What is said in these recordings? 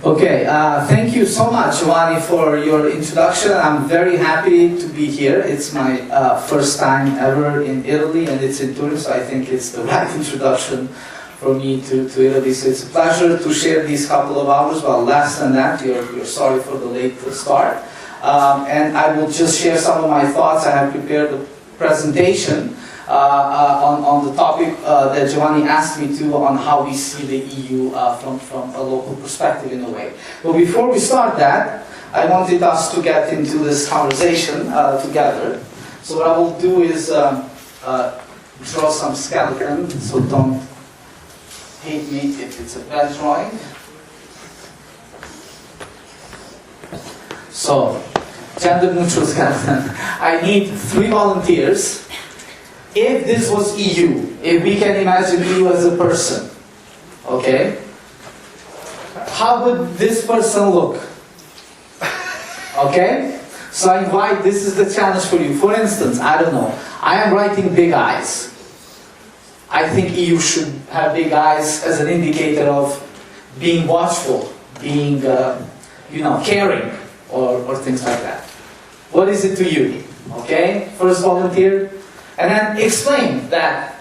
Okay, thank you so much, Giovanni, for your introduction. I'm very happy to be here. It's my first time ever in Italy, and it's in Turin, so I think it's the right introduction for me to Italy. So it's a pleasure to share these couple of hours. Well, less than that, you're sorry for the late start. And I will just share some of my thoughts. I have prepared a presentation on the topic that Giovanni asked me to, on how we see the EU from a local perspective in a way. But before we start that, I wanted us to get into this conversation together. So what I will do is draw some skeleton, so don't hate me if it's a bad drawing. So, gender neutral skeleton. I need 3 volunteers. If this was EU, if we can imagine EU as a person, okay, how would this person look? Okay? So I invite, this is the challenge for you. For instance, I don't know, I am writing big eyes. I think EU should have big eyes as an indicator of being watchful, being, caring, or things like that. What is it to you? Okay? First volunteer. And then explain that,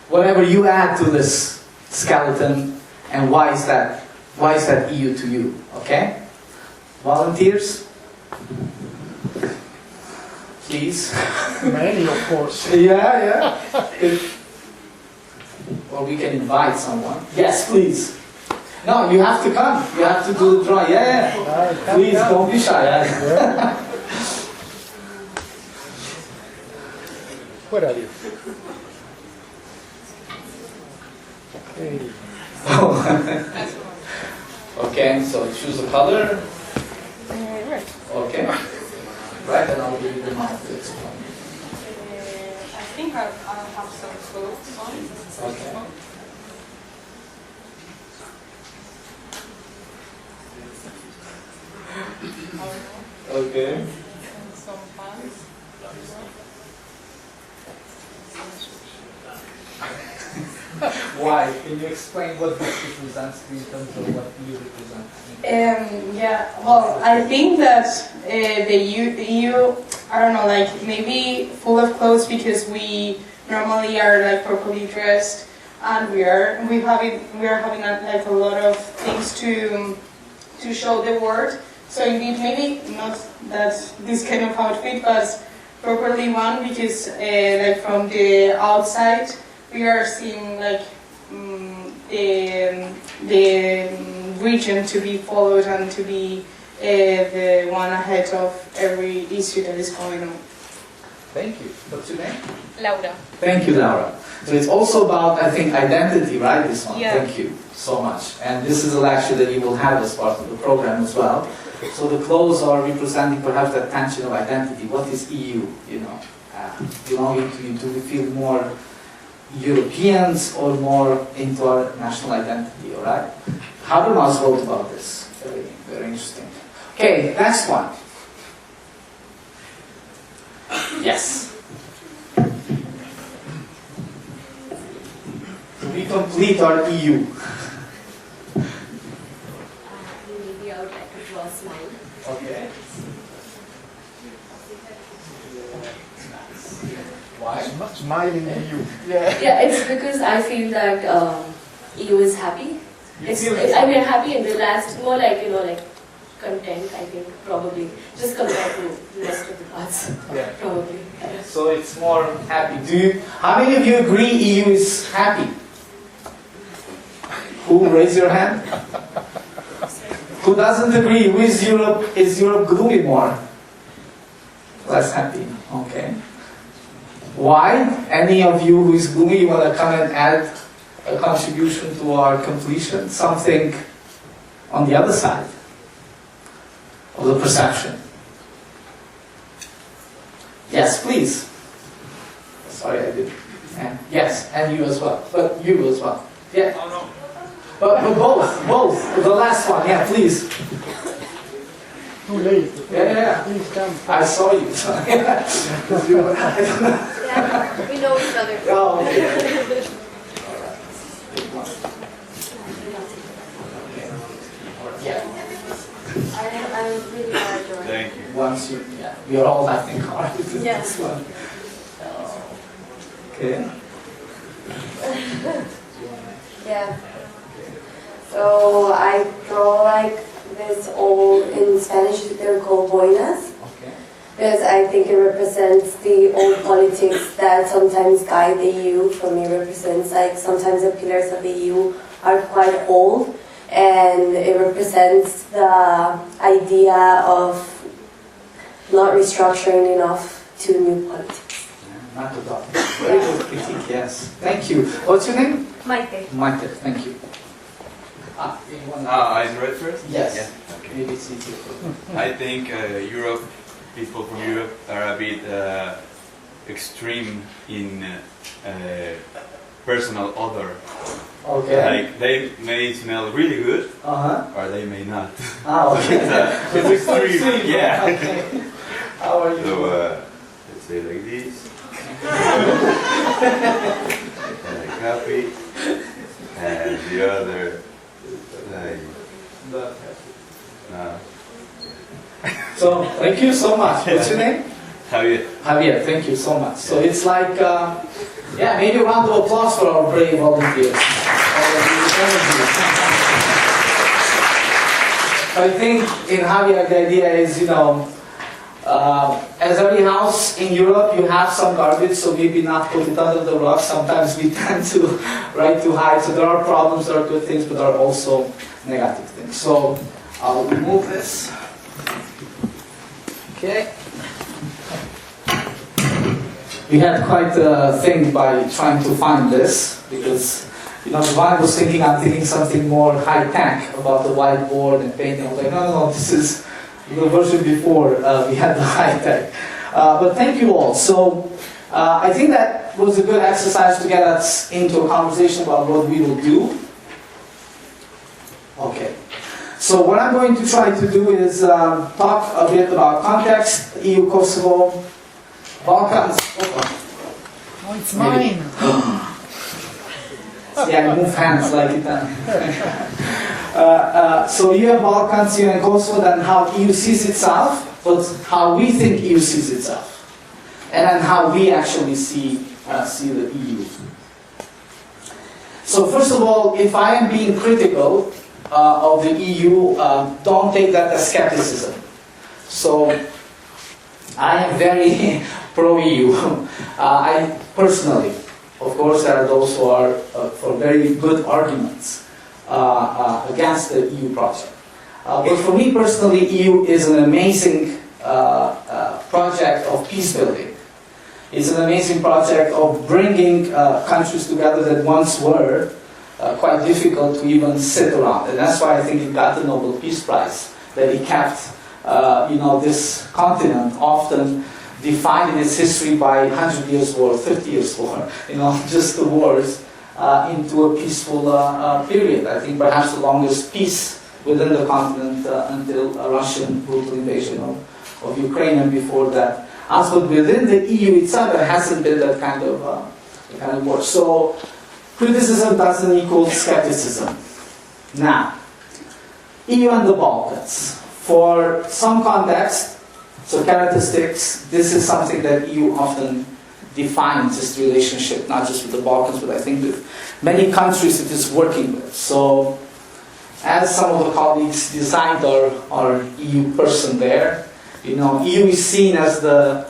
whatever you add to this skeleton, and why is that EU to you, okay? Volunteers? Please. Many, of course. Yeah. Or we can invite someone. Yes, please. No, you have to come. You have to do the drawing. Yeah. Please, don't be shy. Yeah. Where are you? Okay. Okay, so choose a color. Right. Okay. Right, and I'll give you the mouth to explain. I think I'll have some clothes on. Okay. Okay. And some pants. Why? Can you explain what this represents in terms of what you represent? Well, I think that the EU, I don't know, like maybe full of clothes because we normally are like properly dressed, and we are having like a lot of things to show the world. So indeed, maybe not that this kind of outfit, but properly one, because like from the outside we are seeing like the region to be followed and to be the one ahead of every issue that is going on. Thank you. What's your name? Laura. Thank you, Laura. So it's also about, I think, identity, right? This one. Yeah. Thank you so much. And this is a lecture that you will have as part of the program as well. So the clothes are representing perhaps that tension of identity. What is EU? Belonging to you? Do we feel more Europeans or more into our national identity? All right. How do Muslims vote about this? Very, very interesting. Okay, next one. Yes. We complete our EU. Maybe I would like to draw a smile. Okay. Why? Smiling at you. Yeah, it's because I feel that EU is happy. Happy and relaxed, more like, like content, I think, probably, just compared to the rest of the parts, Yeah. probably. So it's more happy. How many of you agree EU is happy? Who? Raise your hand. Who doesn't agree? Who is Europe? Is Europe gloomy more? Less happy. Okay. Why? Any of you who is gloomy, you want to come and add a contribution to our completion? Something on the other side of the perception. Yes, please. Sorry, I did. And yes, and you as well. But you as well. Yeah. Oh, no. But both. The last one, yeah, please. Too late. Yeah. Please come. I saw you. Yeah, we know each other. Oh, okay. All right. Big one. Yeah. I'm really enjoying. Thank you. Once you, yeah, we are all, I think, hard with Yes. this one. Okay. Yeah. So I draw like this old, in Spanish they're called boinas, Okay. because I think it represents the old politics that sometimes guide the EU. For me, represents like sometimes the pillars of the EU are quite old, and it represents the idea of not restructuring enough to new politics. Not a doubt. Very good critique, yes. Thank you. What's your name? Maite. Maite, thank you. You want I read first? Yes. Yeah. Okay. Maybe it's easier for you. I think Europe, people from Europe are a bit extreme in personal odor. Okay. Like they may smell really good, Uh-huh. or they may not. Ah, okay. It's extreme. Yeah. Okay. How are you? So let's say like this. Like happy, and the other like no. So, thank you so much. What's your name? Javier. Javier, thank you so much. So it's like, yeah, maybe a round of applause for our brave volunteers. All of you volunteers. I think in Javier the idea is, you know, as every house in Europe, you have some garbage, so maybe not put it under the rug. Sometimes we tend to, right, to hide. So there are problems, there are good things, but there are also negative things. So I'll remove this. Okay. We had quite a thing by trying to find this, because, you know, Giovanni was thinking I'm thinking something more high-tech about the whiteboard and painting. I was like, no, this is the version before we had the high-tech. But thank you all. So I think that was a good exercise to get us into a conversation about what we will do. Okay. So what I'm going to try to do is talk a bit about context, EU, Kosovo, Balkans. Oh, it's mine. Yeah, move hands like it. So you have Balkans, you have Kosovo, then how EU sees itself, but how we think EU sees itself, and then how we actually see the EU. So first of all, if I am being critical of the EU, don't take that as skepticism. So I am very pro-EU. I personally, of course, there are those who are for very good arguments against the EU project. But for me personally, EU is an amazing project of peace building. It's an amazing project of bringing countries together that once were quite difficult to even sit around. And that's why I think it got the Nobel Peace Prize, that it kept this continent often defined in its history by 100 years war, 50 years war, just the wars into a peaceful period. I think perhaps the longest peace within the continent until a Russian brutal invasion of Ukraine, and before that. But within the EU itself, there hasn't been that kind of war. So criticism doesn't equal skepticism. Now, EU and the Balkans. For some context, so characteristics, this is something that EU often defines this relationship, not just with the Balkans, but I think with many countries it is working with. So, as some of the colleagues designed our EU person there, EU is seen as the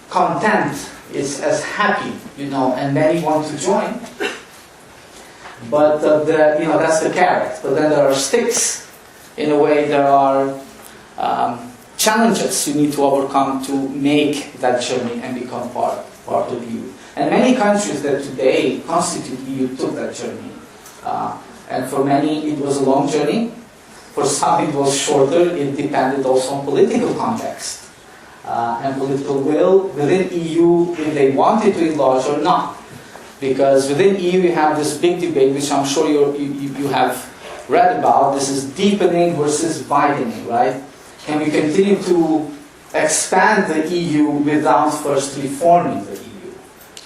content, is as happy, and many want to join. But that's the carrot. But then there are sticks. In a way, there are challenges you need to overcome to make that journey and become part of EU. And many countries that today constitute EU took that journey. And for many, it was a long journey. For some, it was shorter. It depended also on political context and political will within EU, if they wanted to enlarge or not. Because within EU, you have this big debate, which I'm sure you have read about. This is deepening versus widening, right? Can we continue to expand the EU without first reforming the EU?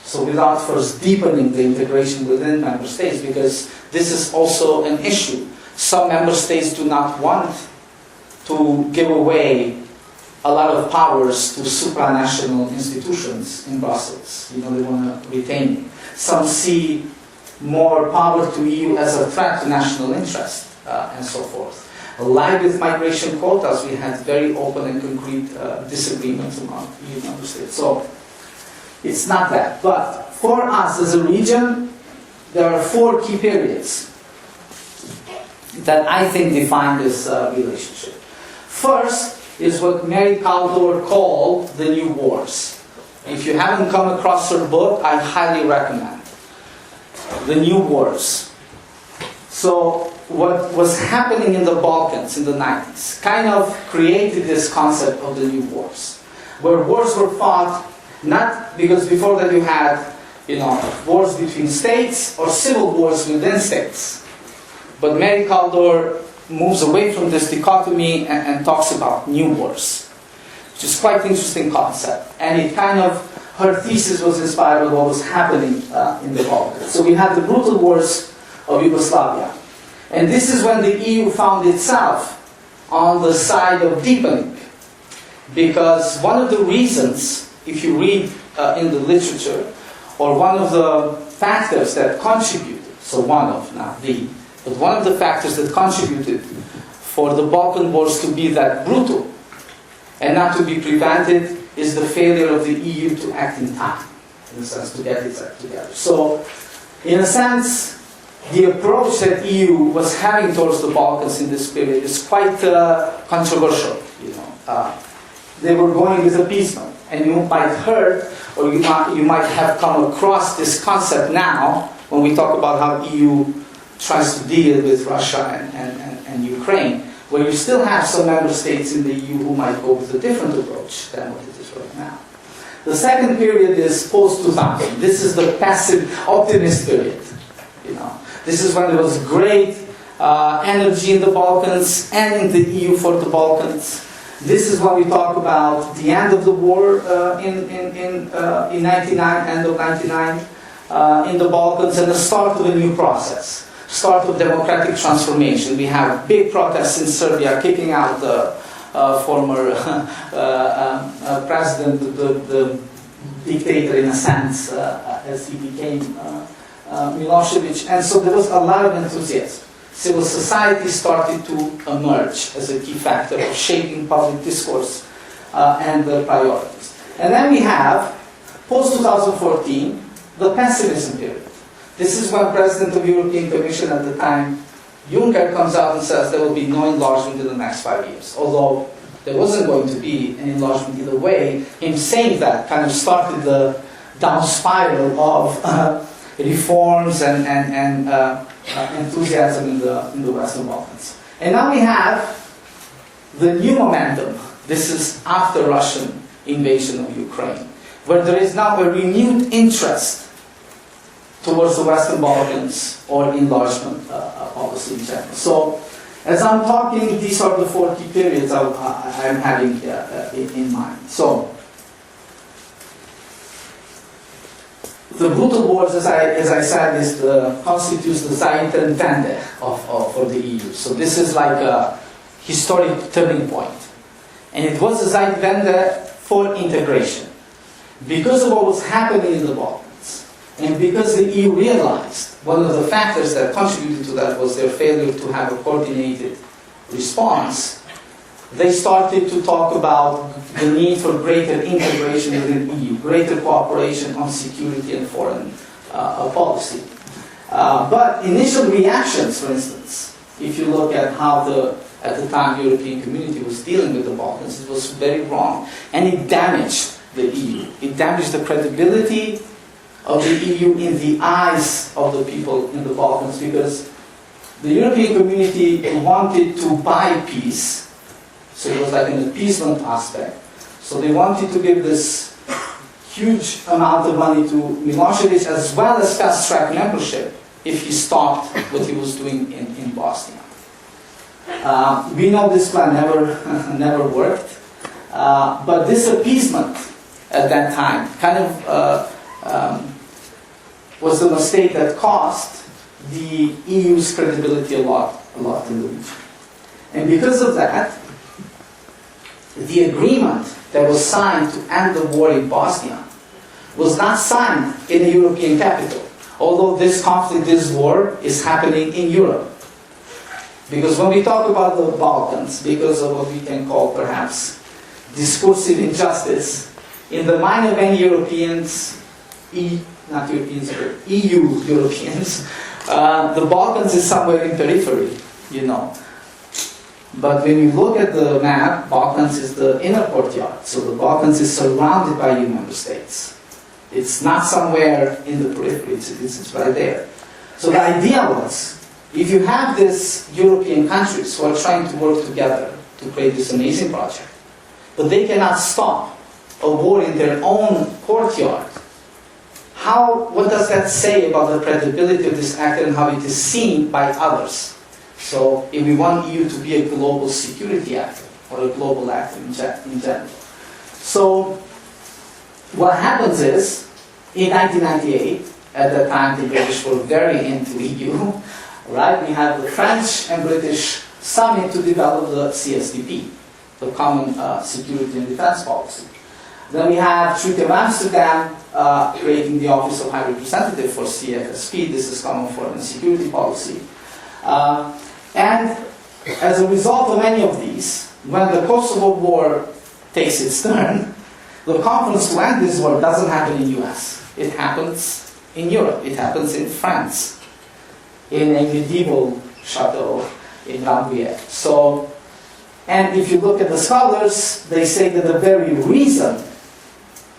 So without first deepening the integration within member states, because this is also an issue. Some member states do not want to give away a lot of powers to supranational institutions in Brussels. You know, they want to retain it. Some see more power to EU as a threat to national interest, and so forth. Like with migration quotas, we had very open and concrete disagreements among EU member states. So it's not that. But for us as a region, there are 4 key periods that I think define this relationship. First is what Mary Kaldor called the New Wars. If you haven't come across her book, I highly recommend the New Wars. So what was happening in the Balkans in the 90s kind of created this concept of the New Wars, where wars were fought not because before that you had, you know, wars between states or civil wars within states. But Mary Kaldor moves away from this dichotomy and talks about new wars, which is quite an interesting concept. And it kind of, her thesis was inspired by what was happening in the Balkans. So we had the brutal wars of Yugoslavia. And this is when the EU found itself on the side of deepening. Because one of the reasons, if you read in the literature, or one of the factors that contributed, so one of, not the, but one of the factors that contributed for the Balkan wars to be that brutal and not to be prevented is the failure of the EU to act in time, in a sense, to get its act together. So, in a sense, the approach that EU was having towards the Balkans in this period is quite controversial. You know, they were going with appeasement, and you might heard, or you might have come across this concept now when we talk about how EU tries to deal with Russia and Ukraine, where you still have some member states in the EU who might go with a different approach than what it is right now. The second period is post-2000. This is the passive optimist period. You know, this is when there was great energy in the Balkans and in the EU for the Balkans. This is when we talk about the end of the war in 99, end of 99 in the Balkans, and the start of a new process. Start of democratic transformation. We have big protests in Serbia kicking out the former president, the dictator in a sense, as he became Milosevic. And so there was a lot of enthusiasm. Civil society started to emerge as a key factor of shaping public discourse and the priorities. And then we have, post-2014, the pessimism period. This is when President of the European Commission at the time, Juncker, comes out and says there will be no enlargement in the next 5 years. Although there wasn't going to be an enlargement either way, him saying that kind of started the down spiral of reforms and enthusiasm in the Western Balkans. And now we have the new momentum. This is after Russian invasion of Ukraine, where there is now a renewed interest towards the Western Balkans or enlargement policy in general. So, as I'm talking, these are the 4 key periods I'm having in mind. So, the brutal wars, as I said, constitutes the Zeitenwende for the EU. So this is like a historic turning point. And it was a Zeitenwende for integration. Because of what was happening in the Balkans, and because the EU realized one of the factors that contributed to that was their failure to have a coordinated response, they started to talk about the need for greater integration within the EU, greater cooperation on security and foreign policy. But initial reactions, for instance, if you look at how at the time, European community was dealing with the Balkans, it was very wrong. And it damaged the EU. It damaged the credibility of the EU in the eyes of the people in the Balkans, because the European community wanted to buy peace. So it was like an appeasement aspect. So they wanted to give this huge amount of money to Milosevic, as well as fast-track membership, if he stopped what he was doing in Bosnia. We know this plan never worked, but this appeasement at that time kind of was a mistake that cost the EU's credibility a lot in the region. And because of that, the agreement that was signed to end the war in Bosnia was not signed in a European capital, although this conflict, this war, is happening in Europe. Because when we talk about the Balkans, because of what we can call perhaps discursive injustice, in the mind of many Europeans, not Europeans, but EU Europeans, the Balkans is somewhere in periphery, you know. But when you look at the map, Balkans is the inner courtyard. So the Balkans is surrounded by EU member states. It's not somewhere in the periphery, it's right there. So the idea was, if you have these European countries who are trying to work together to create this amazing project, but they cannot stop a war in their own courtyard, what does that say about the credibility of this act and how it is seen by others? So if we want EU to be a global security actor, or a global actor in general. So what happens is, in 1998, at that time the British were very into EU, right? We had the French and British summit to develop the CSDP, the Common Security and Defense Policy. Then we had Treaty of Amsterdam creating the Office of High Representative for CFSP, this is Common Foreign and Security Policy. And as a result of any of these, when the Kosovo War takes its turn, the conference to end this war doesn't happen in the US. It happens in Europe. It happens in France, in a medieval chateau in Rambouillet. So, and if you look at the scholars, they say that the very reason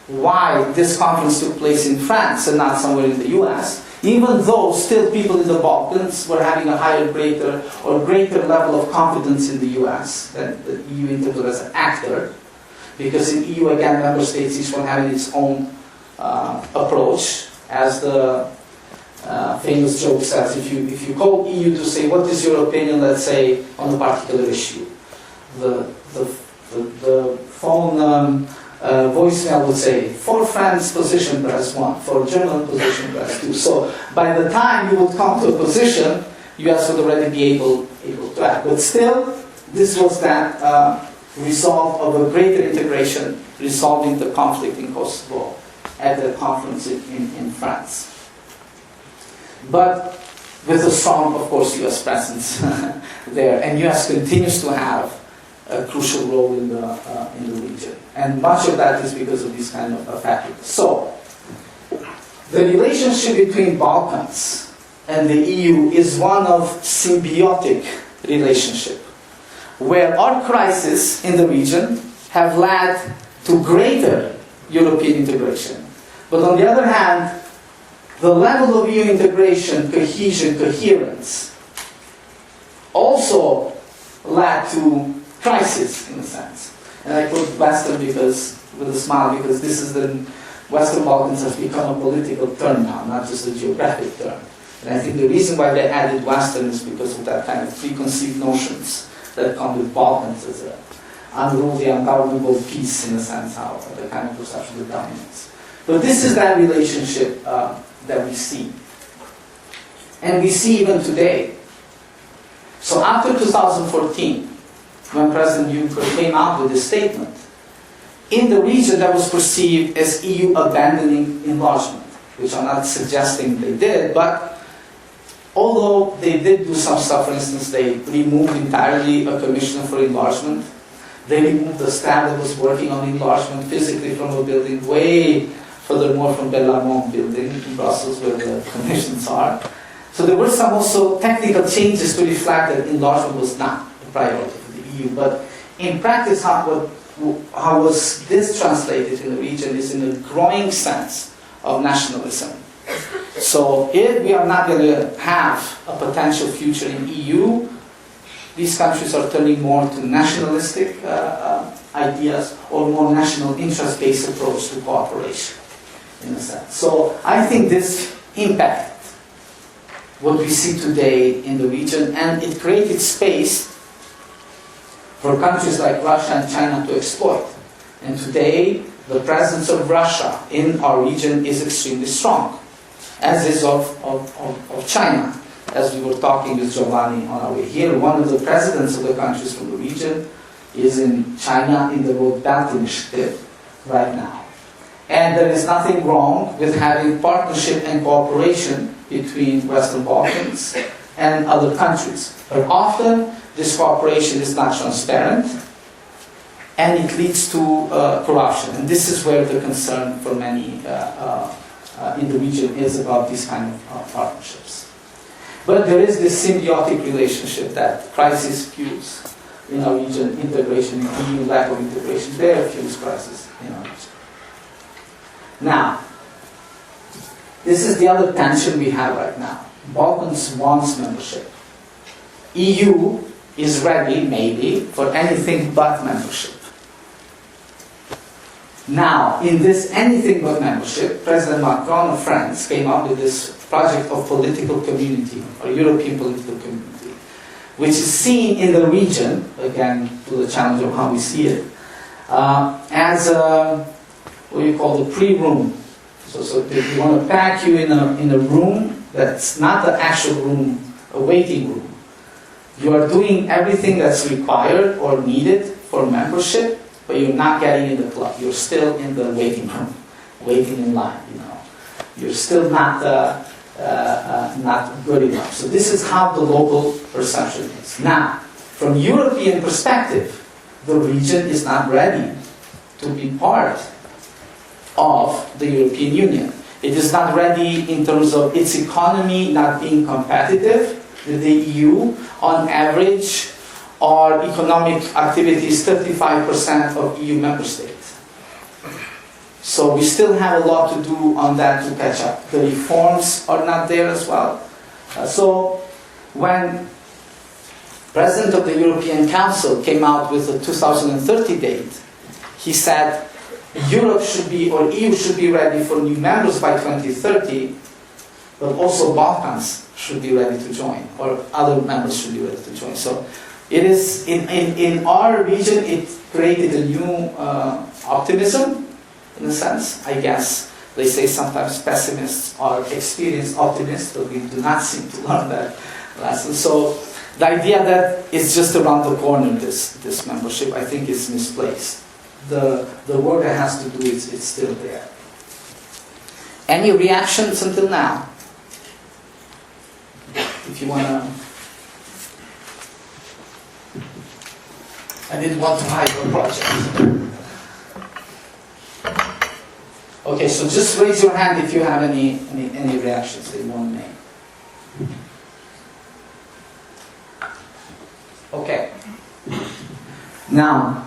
why this conference took place in France and not somewhere in the US, even though still people in the Balkans were having a greater level of confidence in the US than the EU in terms of as an actor, because in EU, again, member states, each one having its own approach. As the famous joke says, if you call EU to say, what is your opinion, let's say, on a particular issue, the phone voicemail would say, for France position press 1, for German position press 2. So by the time you would come to a position, US would already be able to act. But still, this was that result of a greater integration, resolving the conflict in Kosovo at the conference in France. But with a strong, of course, US presence there, and US continues to have a crucial role in the region. And much of that is because of these kind of factors. So, the relationship between Balkans and the EU is one of symbiotic relationship, where our crises in the region have led to greater European integration. But on the other hand, the level of EU integration, cohesion, coherence also led to crisis, in a sense. And I put Western because, with a smile, because this is the Western Balkans has become a political term now, not just a geographic term. And I think the reason why they added Western is because of that kind of preconceived notions that come with Balkans as an unruly, ungovernable peace, in a sense, how the kind of perception of dominance. But this is that relationship that we see. And we see even today. So after 2014, when President Juncker came out with this statement, in the region that was perceived as EU abandoning enlargement, which I'm not suggesting they did, but although they did do some stuff, for instance, they removed entirely a commissioner for enlargement, they removed the staff that was working on enlargement physically from a building way furthermore from Bellarmont building in Brussels where the commissions are. So there were some also technical changes to reflect that enlargement was not a priority for the EU, but in practice how was this translated in the region is in a growing sense of nationalism. So if we are not going to have a potential future in EU, these countries are turning more to nationalistic ideas or more national interest-based approach to cooperation, in a sense. So I think this impacted what we see today in the region, and it created space for countries like Russia and China to exploit. And today, the presence of Russia in our region is extremely strong, as is of China. As we were talking with Giovanni on our way here, one of the presidents of the countries from the region is in China in the Road Belt Initiative right now. And there is nothing wrong with having partnership and cooperation between Western Balkans and other countries. But often this cooperation is not transparent and it leads to corruption. And this is where the concern for many in the region is about these kind of partnerships. But there is this symbiotic relationship that crisis fuels in our region, integration in EU, lack of integration there fuels crisis in our region. Now, this is the other tension we have right now. Balkans wants membership. EU is ready, maybe, for anything but membership. Now, in this anything but membership, President Macron of France came up with this project of political community, or European political community, which is seen in the region, again, to the challenge of how we see it, as a, what you call the pre-room. So they want to pack you in a room that's not the actual room, a waiting room. You are doing everything that's required or needed for membership, but you're not getting in the club. You're still in the waiting room, waiting in line. You know, you're still not good enough. So this is how the local perception is. Now, from European perspective, the region is not ready to be part of the European Union. It is not ready in terms of its economy not being competitive with the EU. On average, our economic activity is 35% of EU member states. So we still have a lot to do on that to catch up. The reforms are not there as well. So when President of the European Council came out with a 2030 date, he said Europe should be, or EU should be ready for new members by 2030, but also Balkans should be ready to join, or other members should be ready to join. So it is, in our region, it created a new optimism, in a sense. I guess they say sometimes pessimists are experienced optimists, but we do not seem to learn that lesson. So the idea that it's just around the corner, this membership, I think is misplaced. The work that has to do it's still there. Any reactions until now? If you want to... I didn't want to hide your project. Okay, so just raise your hand if you have any reactions that you want to make. Okay. Now,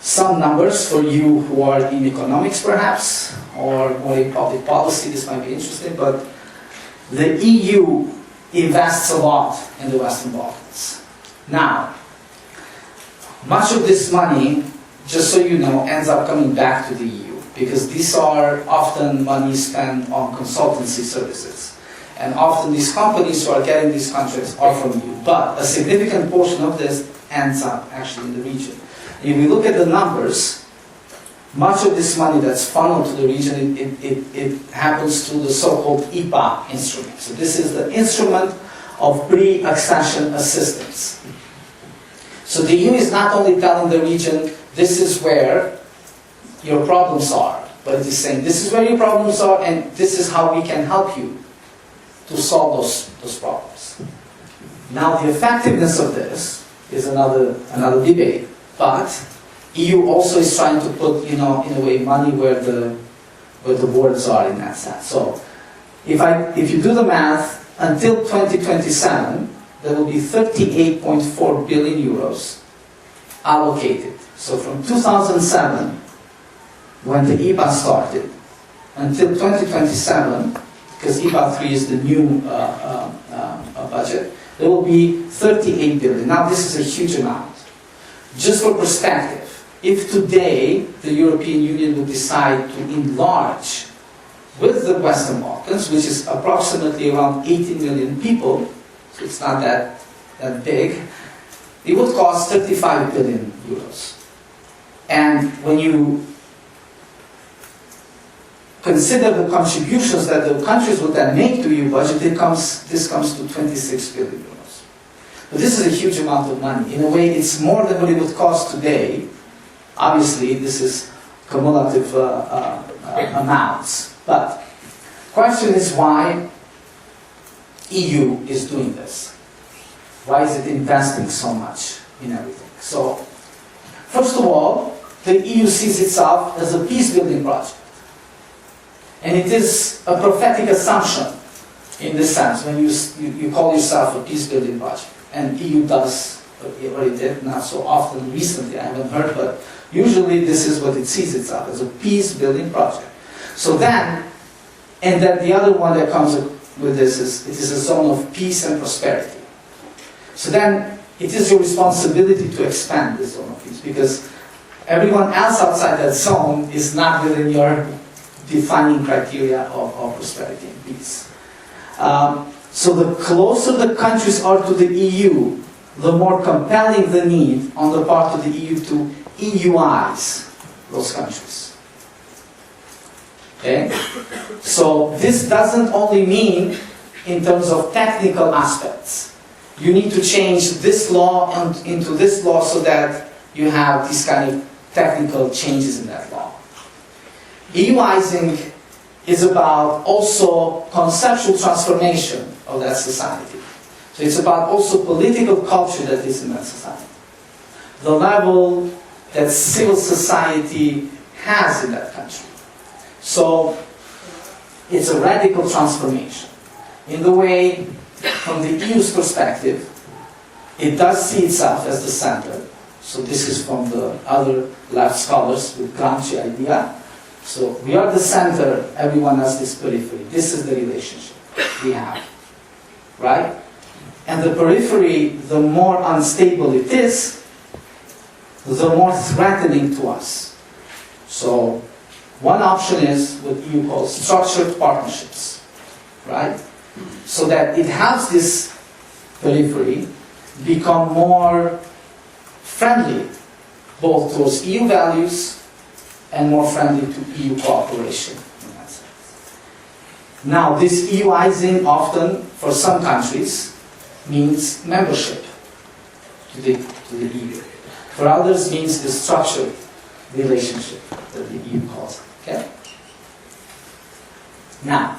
some numbers for you who are in economics perhaps, or in public policy, this might be interesting, but the EU invests a lot in the Western Balkans. Now, much of this money, just so you know, ends up coming back to the EU, because these are often money spent on consultancy services. And often these companies who are getting these contracts are from you. But a significant portion of this ends up actually in the region. If we look at the numbers, much of this money that's funneled to the region, it happens through the so-called IPA instrument. So this is the instrument of pre-accession assistance. So the EU is not only telling the region, this is where your problems are, but it is saying, this is where your problems are, and this is how we can help you to solve those problems. Now the effectiveness of this is another debate, but EU also is trying to put, in a way, money where the borders are in that sense. So if you do the math, until 2027, there will be 38.4 billion euros allocated. So from 2007, when the IPA started, until 2027, because IPA 3 is the new budget, there will be 38 billion. Now this is a huge amount. Just for perspective, if today the European Union would decide to enlarge with the Western Balkans, which is approximately around 18 million people, so it's not that big, it would cost 35 billion euros. And when you consider the contributions that the countries would then make to EU budget, this comes to 26 billion euros. But this is a huge amount of money. In a way, it's more than what it would cost today. Obviously, this is cumulative amounts. But question is why EU is doing this. Why is it investing so much in everything? So, first of all, the EU sees itself as a peace-building project. And it is a prophetic assumption in this sense, when you call yourself a peace-building project. And EU does, or it did, not so often recently, I haven't heard, but usually this is what it sees itself, as a peace-building project. So then, and then the other one that comes with this is, it is a zone of peace and prosperity. So then, it is your responsibility to expand this zone of peace, because everyone else outside that zone is not within your defining criteria of prosperity and peace. So the closer the countries are to the EU, the more compelling the need on the part of the EU to EUize those countries. Okay? So this doesn't only mean in terms of technical aspects. You need to change this law into this law so that you have these kind of technical changes in that law. EUizing is about also conceptual transformation of that society. So it's about also political culture that is in that society. The level that civil society has in that country. So it's a radical transformation. In the way, from the EU's perspective, it does see itself as the center. So this is from the other left scholars with Gramsci idea. So we are the center, everyone has this periphery. This is the relationship we have, right? And the periphery, the more unstable it is, the more threatening to us. So one option is what EU calls structured partnerships, right? So that it helps this periphery become more friendly, both towards EU values and more friendly to EU cooperation. In that sense. Now, this EUizing often, for some countries, means membership to the EU. For others, means the structured relationship that the EU calls. Okay? Now,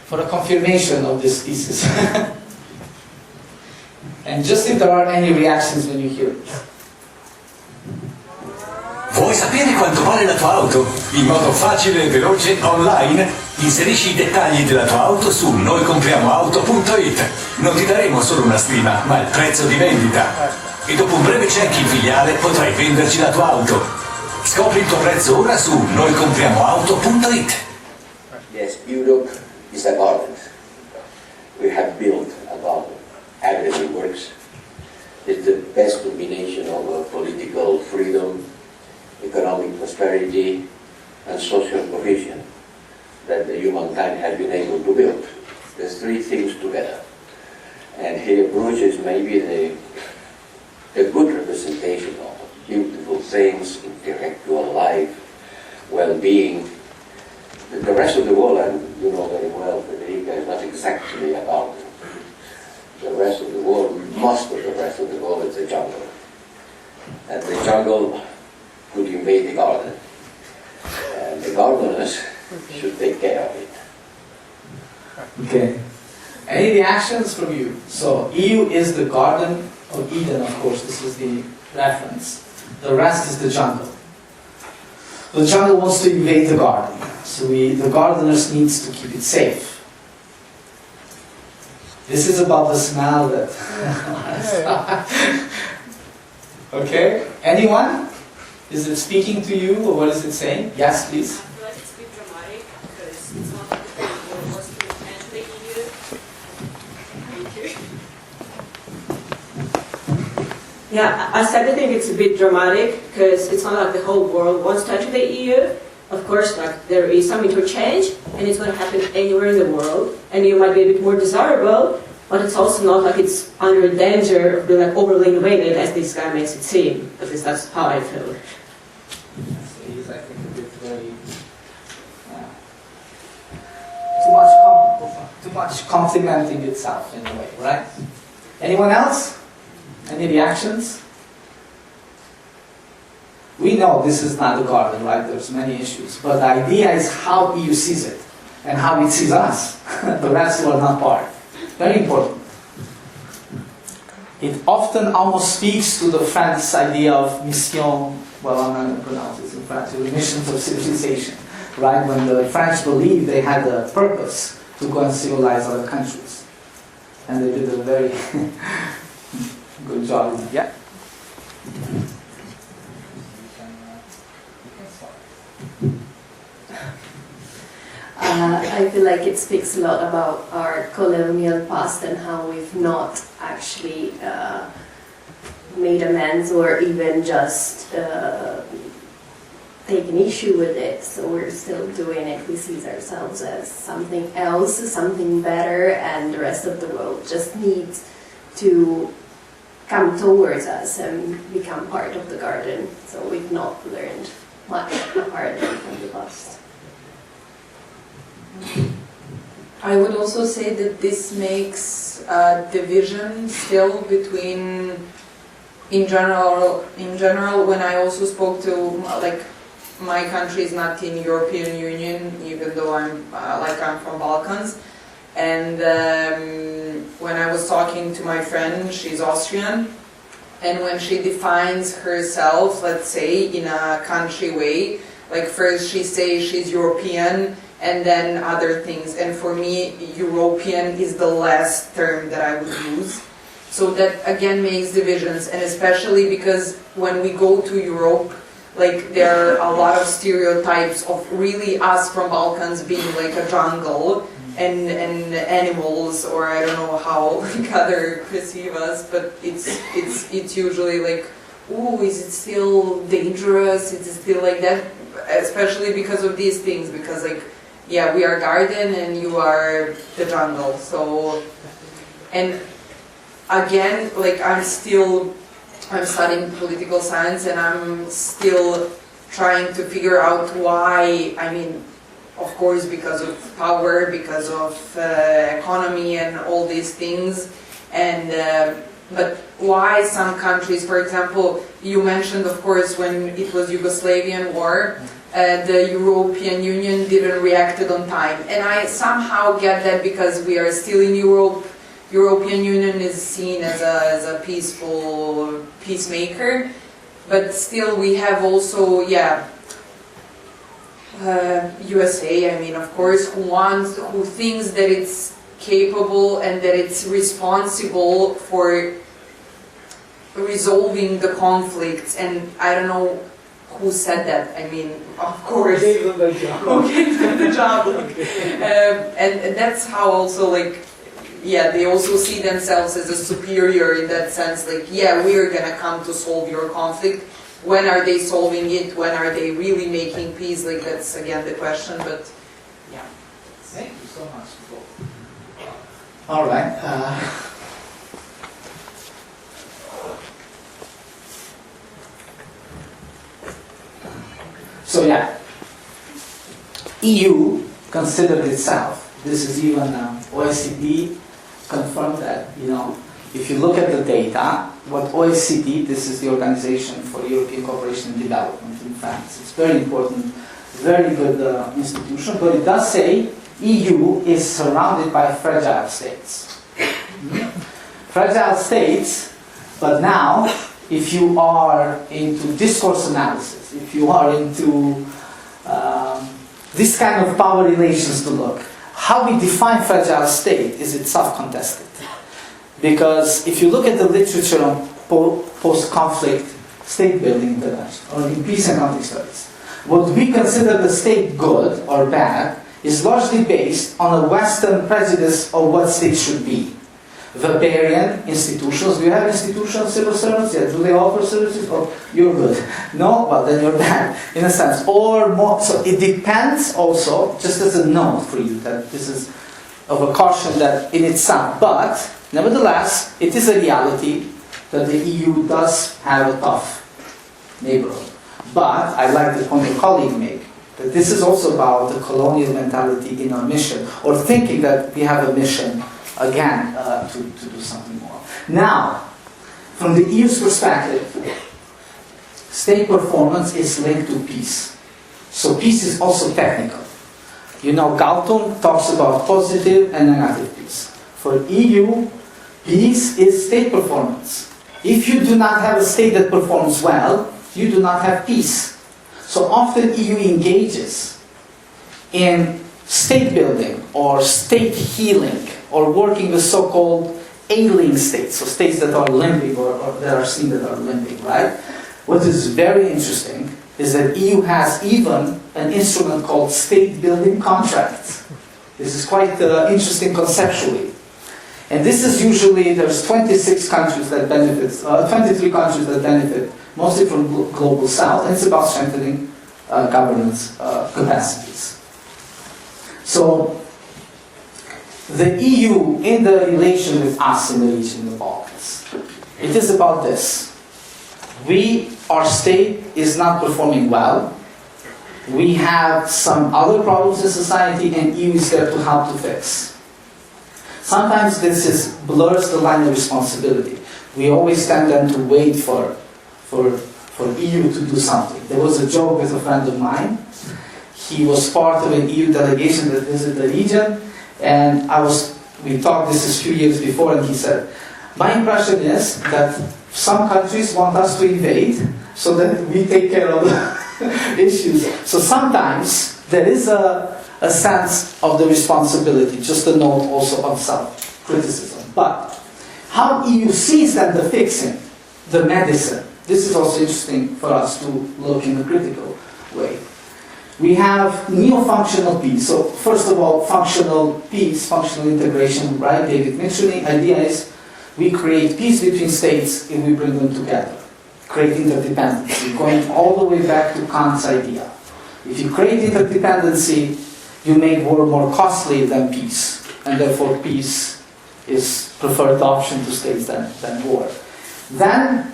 for the confirmation of this thesis. And just if there are any reactions when you hear it. Vuoi sapere quanto vale la tua auto? In modo facile e veloce online? Inserisci i dettagli della tua auto su noicompriamoauto.it. Non ti daremo solo una stima, ma il prezzo di vendita. E dopo un breve check in filiale potrai venderci la tua auto. Scopri il tuo prezzo ora su noicompriamoauto.it. Yes, Europe is a garden. We have built a garden. Everything works. It's the best combination of political freedom, economic prosperity, and social cohesion that the humankind has been able to build. There's three things together. And he approaches maybe a good representation of beautiful things, intellectual life, well-being. The rest of the world, and you know very well, Federica, is not exactly a garden. The rest of the world, most of the rest of the world is a jungle. And the jungle could invade the garden. And the gardeners should take care of it. Okay. Any reactions from you? So EU is the Garden of Eden, of course, this is the reference. The rest is the jungle. The jungle wants to invade the garden. So the gardeners needs to keep it safe. This is about the smell that... Okay? Anyone? Is it speaking to you, or what is it saying? Yes, please. But it's a bit dramatic because it's not like the world wants to enter the EU. Thank you. Yeah, I said I think it's a bit dramatic because it's not like the whole world wants to enter the EU. Of course, like there is some interchange, and it's going to happen anywhere in the world, and you might be a bit more desirable, but it's also not like it's under danger of being like overly invaded as this guy makes it seem. At least that's how I feel. He's, I think, a bit very... too much too much complimenting itself in a way, right? Anyone else? Any reactions? We know this is not a garden, right? There's many issues. But the idea is how EU sees it and how it sees us. The rest are not part. Very important. It often almost speaks to the French idea of mission, well, I'm not going to pronounce this in French, the missions of civilization, right? When the French believed they had a purpose to go and civilize other countries. And they did a very good job. Yeah? I feel like it speaks a lot about our colonial past and how we've not actually made amends or even just taken issue with it. So we're still doing it. We see ourselves as something else, something better, and the rest of the world just needs to come towards us and become part of the garden. So we've not learned much apart from the past. I would also say that this makes a division still between, in general, when I also spoke to, like, my country is not in European Union, even though I'm from Balkans, and when I was talking to my friend, she's Austrian, and when she defines herself, let's say, in a country way, like first she says she's European, and then other things. And for me, European is the last term that I would use. So that again makes divisions, and especially because when we go to Europe, like there are a lot of stereotypes of really us from Balkans being like a jungle and animals, or I don't know how like other perceive us, but it's usually like, ooh, is it still dangerous? Is it still like that? Especially because of these things, because like, yeah, we are garden and you are the jungle. So, and again, like I'm studying political science and I'm still trying to figure out why. I mean, of course, because of power, because of economy and all these things, and but why some countries, for example, you mentioned, of course, when it was Yugoslavian war, the European Union didn't react on time. And I somehow get that because we are still in Europe. European Union is seen as a peaceful peacemaker, but still we have also, yeah, USA, I mean, of course, who thinks that it's capable and that it's responsible for resolving the conflicts. And I don't know who said that. I mean, of course, who gave them the job. And that's how also, like, yeah, they also see themselves as a superior in that sense. Like, yeah, we're gonna come to solve your conflict. When are they solving it? When are they really making peace? Like, that's again the question, but yeah. Thank you so much. All right. So yeah, EU considered itself. This is even OECD confirmed that, you know, if you look at the data, what OECD, this is the Organization for European Cooperation and Development in France, it's very important, very good institution, but it does say EU is surrounded by fragile states. Fragile states, but now, if you are into discourse analysis, if you are into this kind of power relations to look, how we define fragile state is itself contested. Because if you look at the literature on post-conflict state building international, or in peace and conflict studies, what we consider the state good or bad is largely based on a Western prejudice of what state should be. Weberian institutions, do you have institutional civil servants? Yeah, do they offer services? Oh, you're good. No? Well, then you're bad, in a sense. Or more, so it depends also, just as a note for you, that this is of a caution that in itself, but nevertheless, it is a reality that the EU does have a tough neighborhood. But I like the point your colleague made. That this is also about the colonial mentality in our mission, or thinking that we have a mission again to do something more. Now, from the EU's perspective, state performance is linked to peace. So peace is also technical. You know, Galton talks about positive and negative peace. For EU, peace is state performance. If you do not have a state that performs well, you do not have peace. So often EU engages in state building or state healing or working with so-called ailing states, so states that are limping or that are seen that are limping, right? What is very interesting is that EU has even an instrument called state building contracts. This is quite interesting conceptually. And this is usually, there's 26 countries that benefit, 23 countries that benefit, mostly from global south, and it's about strengthening governance capacities. So, the EU in the relation with us in the region of the Balkans, it is about this. Our state is not performing well. We have some other problems in society, and EU is there to help to fix. Sometimes this blurs the line of responsibility. We always tend then to wait for EU to do something. There was a joke with a friend of mine. He was part of an EU delegation that visited the region, and we talked this is a few years before, and he said, my impression is that some countries want us to invade so that we take care of the issues. So sometimes there is a sense of the responsibility, just a note also of self-criticism. But how EU sees then the fixing, the medicine, this is also interesting for us to look in a critical way. We have neo-functional peace. So first of all, functional peace, functional integration, right? David mentioned the idea is we create peace between states if we bring them together. Create interdependency, going all the way back to Kant's idea. If you create interdependency, you make war more costly than peace, and therefore peace is preferred option to states than war. Then,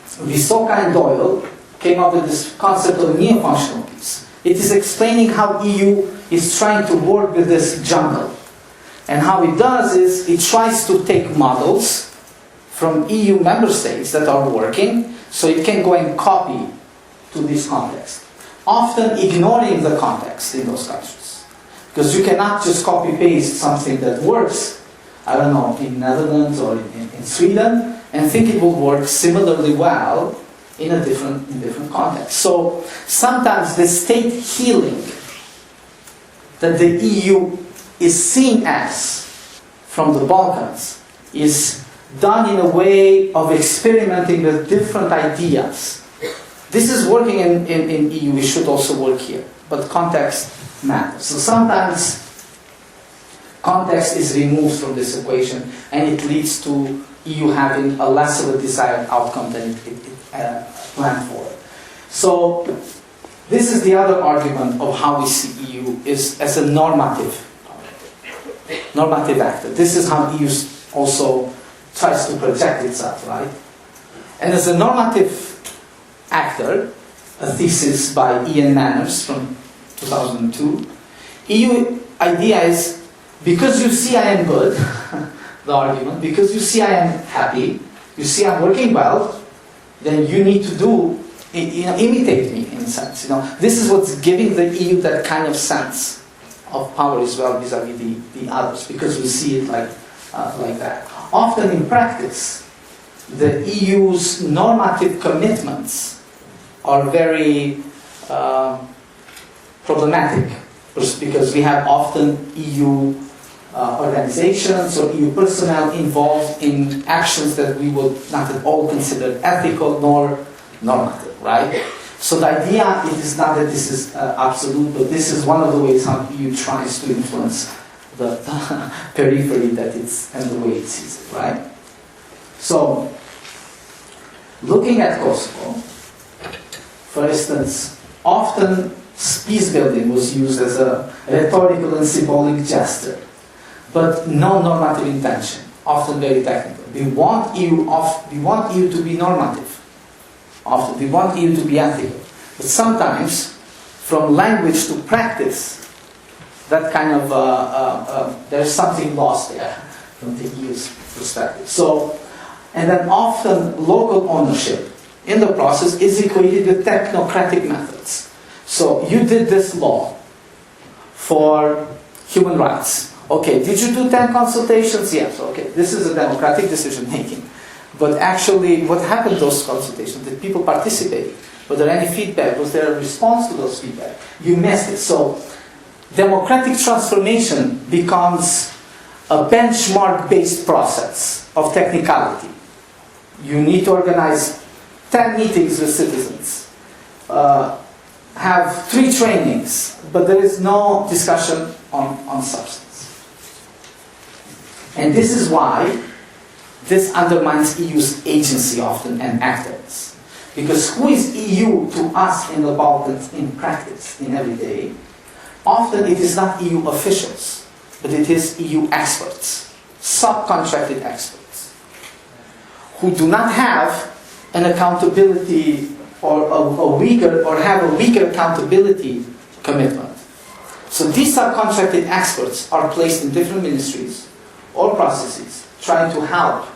Vysoka and Doyle came up with this concept of neo-functional peace. It is explaining how EU is trying to work with this jungle. And how it does is, it tries to take models from EU member states that are working, so it can go and copy to this context. Often ignoring the context in those countries. Because you cannot just copy-paste something that works, I don't know, in Netherlands or in Sweden, and think it will work similarly well in a different context. So sometimes the state healing that the EU is seen as from the Balkans is done in a way of experimenting with different ideas. This is working in EU, it should also work here, but context matters. So sometimes context is removed from this equation and it leads to EU having a less of a desired outcome than it planned for. So this is the other argument of how we see EU is as a normative actor. This is how EU also tries to project itself, right? And as a normative actor, a thesis by Ian Manners from 2002, EU idea is, because you see I am good, the argument, because you see I am happy, you see I'm working well, then you need to do, imitate me in a sense. This is what's giving the EU that kind of sense of power as well vis-a-vis the others, because we see it like that. Often in practice, the EU's normative commitments are very problematic, because we have often EU organizations or EU personnel involved in actions that we would not at all consider ethical nor normative, right? So the idea is not that this is absolute, but this is one of the ways how EU tries to influence the periphery that it's and the way it sees it, right? So, looking at Kosovo, for instance, often peace building was used as a rhetorical and symbolic gesture, but no normative intention, often very technical. We want EU to be normative. Often we want EU to be ethical. But sometimes from language to practice, that kind of, there's something lost there from the EU's perspective. So, and then often local ownership in the process is equated with technocratic methods. So you did this law for human rights. Okay, did you do 10 consultations? Yes, okay. This is a democratic decision making. But actually, what happened to those consultations? Did people participate? Was there any feedback? Was there a response to those feedback? You missed it. So democratic transformation becomes a benchmark-based process of technicality. You need to organize 10 meetings with citizens, have 3 trainings, but there is no discussion on substance. And this is why this undermines EU's agency often and activeness. Because who is EU to us in the Balkans in practice, in every day? Often it is not EU officials, but it is EU experts, subcontracted experts, who do not have an accountability or have a weaker accountability commitment. So these subcontracted experts are placed in different ministries or processes trying to help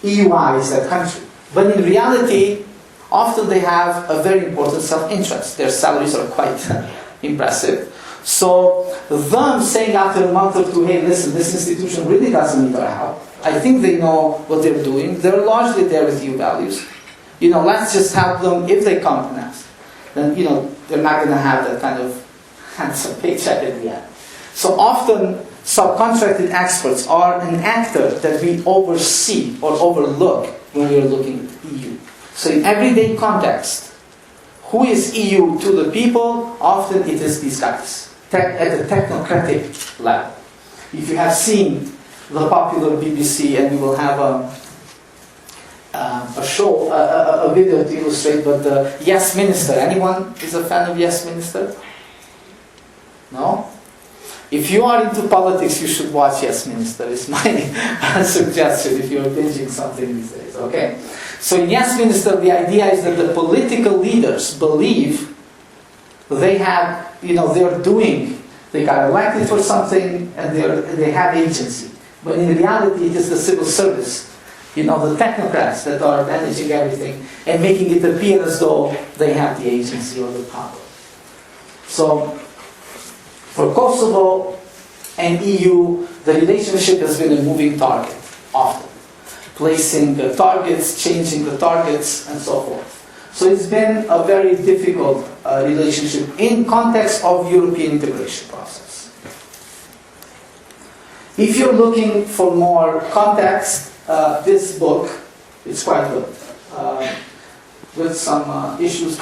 EUize that country. But in reality, often they have a very important self-interest. Their salaries are quite impressive. So them saying after a month or two, hey, listen, this institution really doesn't need our help. I think they know what they're doing. They're largely there with EU values. Let's just help them if they come and ask. Then, they're not going to have that kind of handsome paycheck at the end. So often, subcontracted experts are an actor that we oversee or overlook when we are looking at the EU. So in everyday context, who is EU to the people? Often it is these guys, at the technocratic level. If you have seen the popular BBC, and we will have a video to illustrate, but the Yes Minister, anyone is a fan of Yes Minister? No? If you are into politics, you should watch Yes Minister. It's my suggestion if you're binging something these days, okay? So in Yes Minister, the idea is that the political leaders believe they have, they got elected for something and they have agency. But in reality, it is the civil service, the technocrats that are managing everything and making it appear as though they have the agency or the power. So, for Kosovo and EU, the relationship has been a moving target, often. Placing the targets, changing the targets, and so forth. So it's been a very difficult relationship in context of European integration process. If you're looking for more context, this book is quite good. With some issues,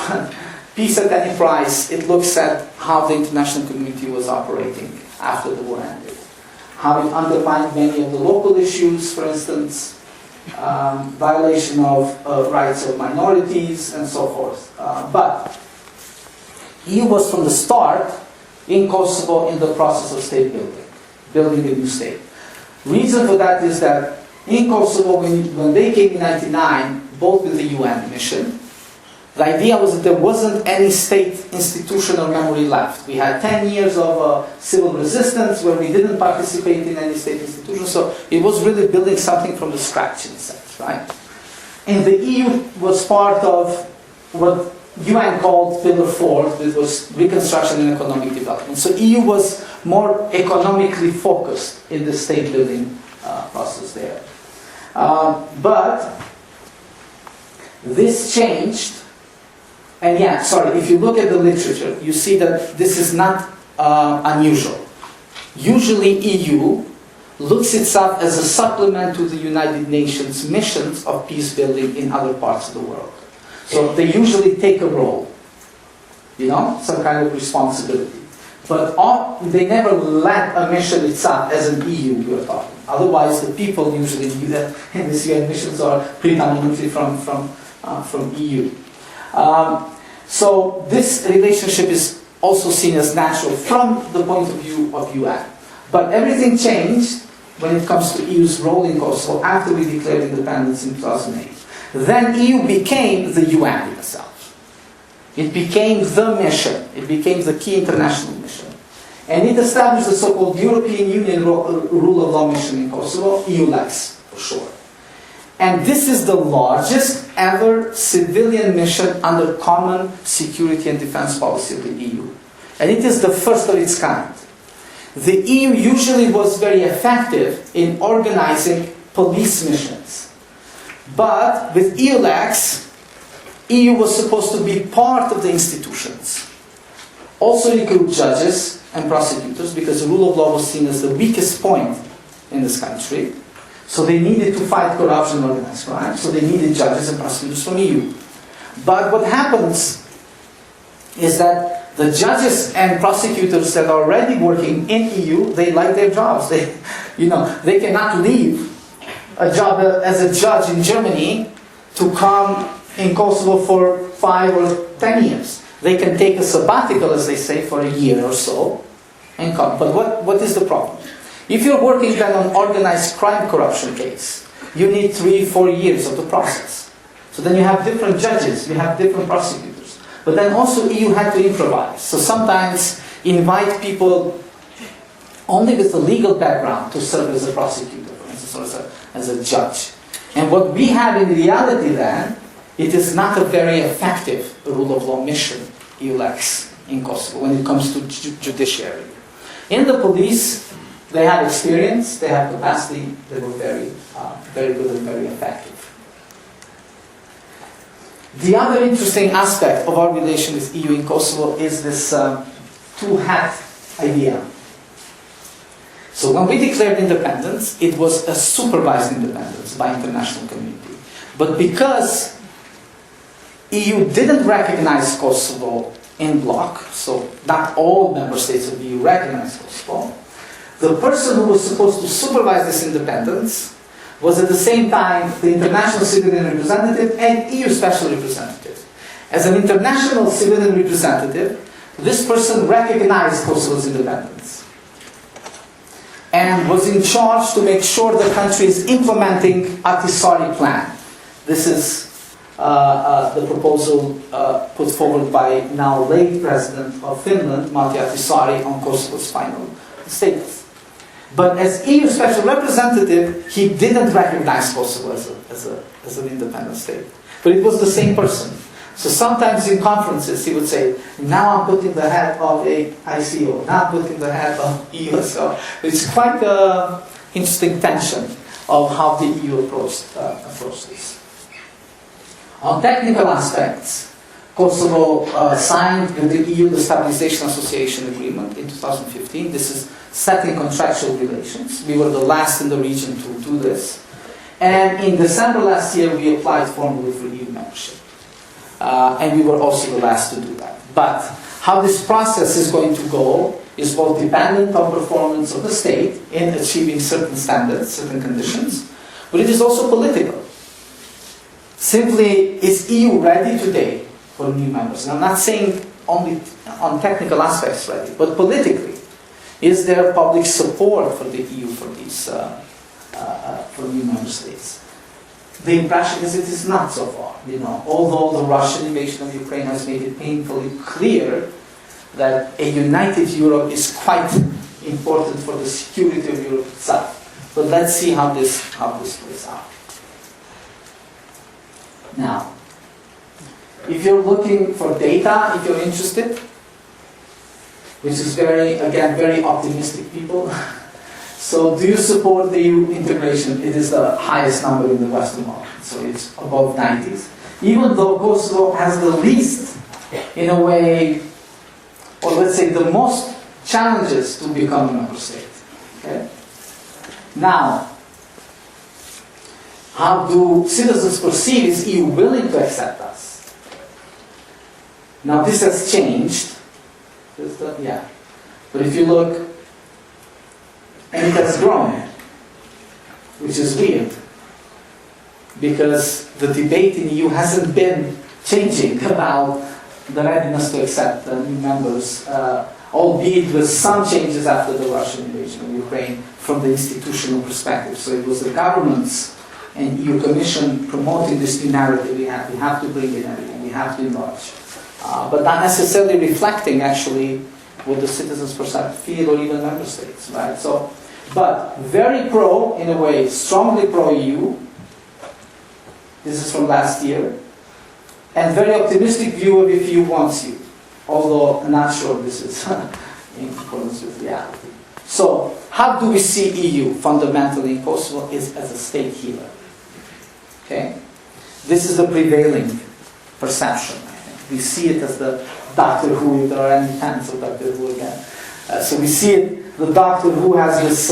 Peace at Any Price, it looks at how the international community was operating after the war ended. How it undermined many of the local issues, for instance, violation of rights of minorities, and so forth. But EU was from the start in Kosovo in the process of state building a new state. Reason for that is that in Kosovo, when they came in 1999, both with the UN mission, the idea was that there wasn't any state institutional memory left. We had 10 years of civil resistance where we didn't participate in any state institution, so it was really building something from the scratch in a sense, right? And the EU was part of what UN called Pillar 4, which was reconstruction and economic development. So EU was more economically focused in the state building process there. But this changed. And if you look at the literature, you see that this is not unusual. Usually EU looks itself as a supplement to the United Nations missions of peace building in other parts of the world. So they usually take a role, some kind of responsibility. But they never led a mission itself as an EU, we're talking. Otherwise, the people usually do that, and these UN missions are predominantly from EU. So this relationship is also seen as natural from the point of view of UN. But everything changed when it comes to EU's role in Kosovo after we declared independence in 2008. Then EU became the UN itself. It became the mission. It became the key international mission. And it established the so-called European Union Rule of Law Mission in Kosovo, EULEX for short. And this is the largest ever civilian mission under common security and defense policy of the EU. And it is the first of its kind. The EU usually was very effective in organizing police missions. But with EULEX, EU was supposed to be part of the institutions. Also recruit judges and prosecutors, because the rule of law was seen as the weakest point in this country. So they needed to fight corruption and organized crime, so they needed judges and prosecutors from EU. But what happens is that the judges and prosecutors that are already working in EU, they like their jobs. They cannot leave a job as a judge in Germany to come in Kosovo for 5 or 10 years. They can take a sabbatical, as they say, for a year or so and come. But what is the problem? If you're working then on organized crime corruption case, you need 3-4 years of the process. So then you have different judges, you have different prosecutors. But then also EU had to improvise. So sometimes invite people only with a legal background to serve as a prosecutor, for instance, or as a judge. And what we have in reality then, it is not a very effective rule of law mission, EULEX, in Kosovo when it comes to judiciary. In the police, they had experience, they had capacity, they were very good and very effective. The other interesting aspect of our relation with EU in Kosovo is this two-hat idea. So when we declared independence, it was a supervised independence by international community. But because EU didn't recognize Kosovo in bloc, so not all member states of the EU recognized Kosovo, the person who was supposed to supervise this independence was at the same time the international civilian representative and EU special representative. As an international civilian representative, this person recognized Kosovo's independence and was in charge to make sure the country is implementing Ahtisaari plan. This is the proposal put forward by now late President of Finland, Matti Ahtisaari, on Kosovo's final status. But as EU special representative, he didn't recognize Kosovo as an independent state. But it was the same person. So sometimes in conferences he would say, now I'm putting the head of a ICO, now I'm putting the head of EU. So it's quite an interesting tension of how the EU approached this. On technical aspects, Kosovo signed with the EU the Stabilization Association Agreement in 2015. This is setting contractual relations. We were the last in the region to do this. And in December last year, we applied formally for EU membership. And we were also the last to do that. But how this process is going to go is both dependent on performance of the state in achieving certain standards, certain conditions, but it is also political. Simply, is EU ready today for new members? And I'm not saying only on technical aspects ready, but politically. Is there public support for the EU for these for new member states? The impression is it is not so far. Although the Russian invasion of Ukraine has made it painfully clear that a united Europe is quite important for the security of Europe itself. But let's see how this plays out. Now, if you're looking for data, if you're interested, which is very optimistic people. So do you support the EU integration? It is the highest number in the Western world, so it's above 90s. Even though Kosovo has the least, in a way, or let's say the most challenges to become a member state. Okay? Now, how do citizens perceive is EU willing to accept us? Now this has changed. But if you look, and it has grown, which is weird, because the debate in EU hasn't been changing about the readiness to accept new members, albeit with some changes after the Russian invasion of Ukraine from the institutional perspective. So it was the governments and EU Commission promoting this new narrative. We have to bring in everything, we have to enlarge but not necessarily reflecting actually what the citizens feel or even member states, right? So, but very pro in a way, strongly pro-EU. This is from last year. And very optimistic view of if EU wants you. Although I'm not sure this is in accordance with reality. So, how do we see EU fundamentally in Kosovo is as a state healer. Okay? This is the prevailing perception, I think. We see it as the Doctor Who, if there are any fans of Doctor Who again. So we see it, the Doctor Who has this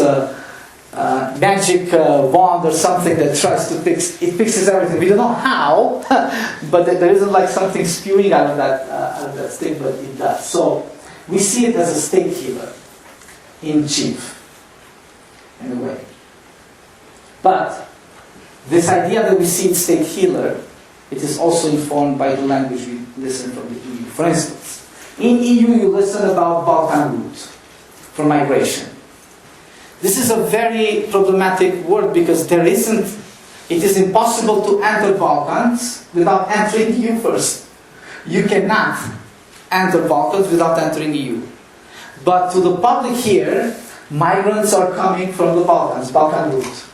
magic wand or something that tries to it fixes everything. We don't know how, but there isn't like something spewing out of that state, but it does. So we see it as a state healer in chief, in a way. But this idea that we see in state healer, it is also informed by the language we listen from the EU. For instance, in EU you listen about Balkan route for migration. This is a very problematic word because it is impossible to enter Balkans without entering EU first. You cannot enter Balkans without entering EU. But to the public here, migrants are coming from the Balkans, Balkan route.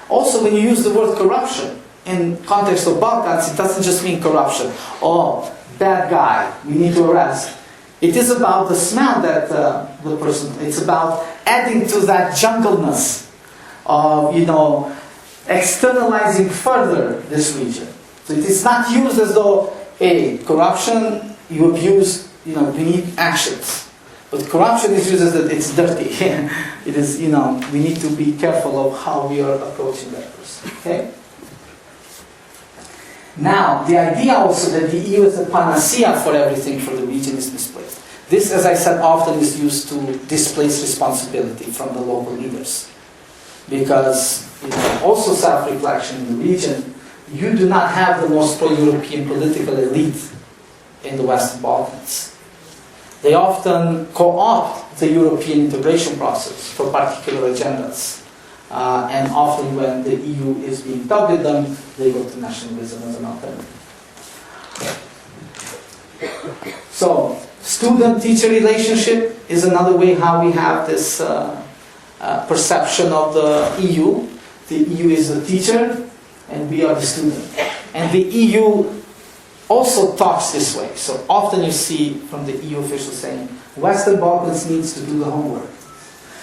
Also, when you use the word corruption in context of Balkans, it doesn't just mean corruption. Oh, bad guy, we need to arrest. It is about the smell that the person, it's about adding to that jungleness of, externalizing further this region. So it is not used as though, hey, corruption, you abuse, we need actions. But corruption is used as that it's dirty. It is, we need to be careful of how we are approaching that person. Okay? Now, the idea also that the EU is a panacea for everything for the region is misplaced. This, as I said, often is used to displace responsibility from the local leaders. Because, also self-reflection in the region, you do not have the most pro-European political elite in the Western Balkans. They often co-opt the European integration process for particular agendas. And often when the EU is being tough with them, they go to nationalism as an alternative. So, student-teacher relationship is another way how we have this perception of the EU. The EU is the teacher, and we are the student. And the EU also talks this way. So often you see from the EU officials saying, Western Balkans needs to do the homework.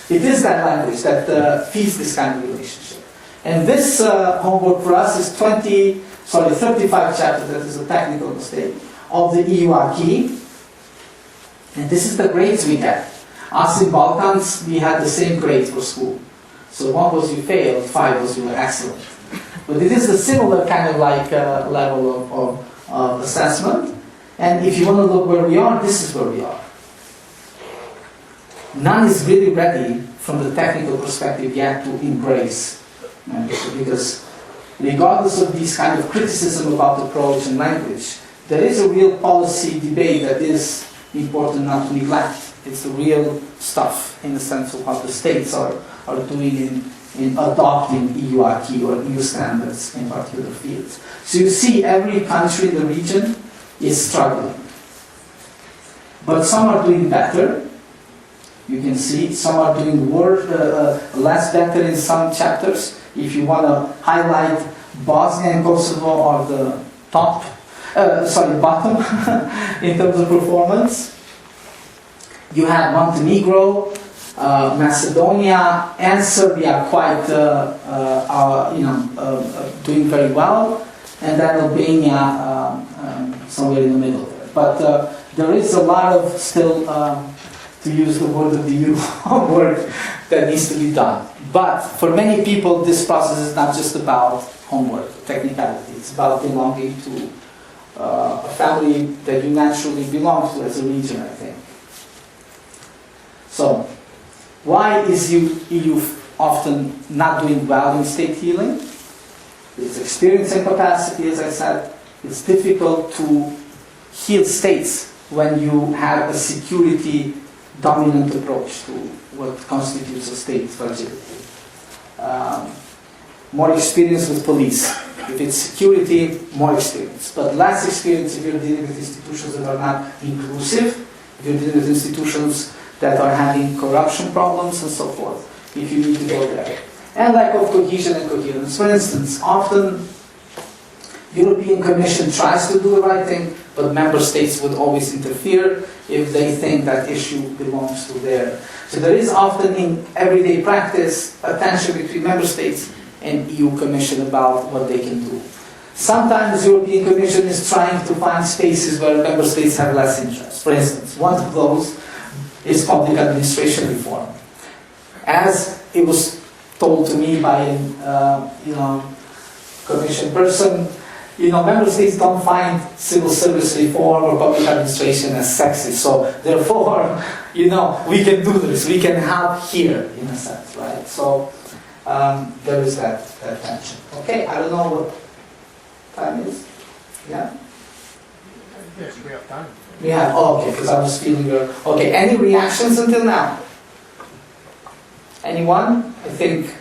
It is that language that feeds this kind of relationship. And this homework for us is 35 chapters, that is a technical mistake, of the EU acquis. And this is the grades we get. Us in Balkans, we had the same grades for school. So 1 was you failed, 5 was you were excellent. But it is a similar kind of like level of assessment. And if you want to look where we are, this is where we are. None is really ready from the technical perspective yet to embrace membership, because regardless of these kind of criticism about approach and language, there is a real policy debate that is important not to neglect. It's the real stuff in the sense of what the states are doing in adopting EU acquis or EU standards in particular fields. So you see every country in the region is struggling. But some are doing better. You can see some are doing less better in some chapters. If you want to highlight Bosnia and Kosovo are the bottom in terms of performance. You have Montenegro, Macedonia, and Serbia quite doing very well, and then Albania somewhere in the middle there. But there is a lot of still, to use the word of the EU, homework that needs to be done. But for many people, this process is not just about homework, technicality. It's about belonging to a family that you naturally belong to as a region, I think. So, why is EU often not doing well in state healing? It's experience and capacity, as I said. It's difficult to heal states when you have a security dominant approach to what constitutes a state fragility. More experience with police. If it's security, more experience. But less experience if you're dealing with institutions that are not inclusive, if you're dealing with institutions that are having corruption problems and so forth, if you need to go there. And lack of cohesion and coherence. For instance, often European Commission tries to do the right thing, but member states would always interfere if they think that issue belongs to their. So there is often in everyday practice a tension between member states and EU Commission about what they can do. Sometimes the European Commission is trying to find spaces where member states have less interest. For instance, one of those is public administration reform. As it was told to me by a Commission person, member states don't find civil service reform or public administration as sexy. So therefore, we can do this. We can help here, in a sense, right? So there is that tension. Okay, I don't know what time is. Yeah? Yes, we have time. We have, okay, because I was feeling your... Okay, any reactions until now? Anyone? I think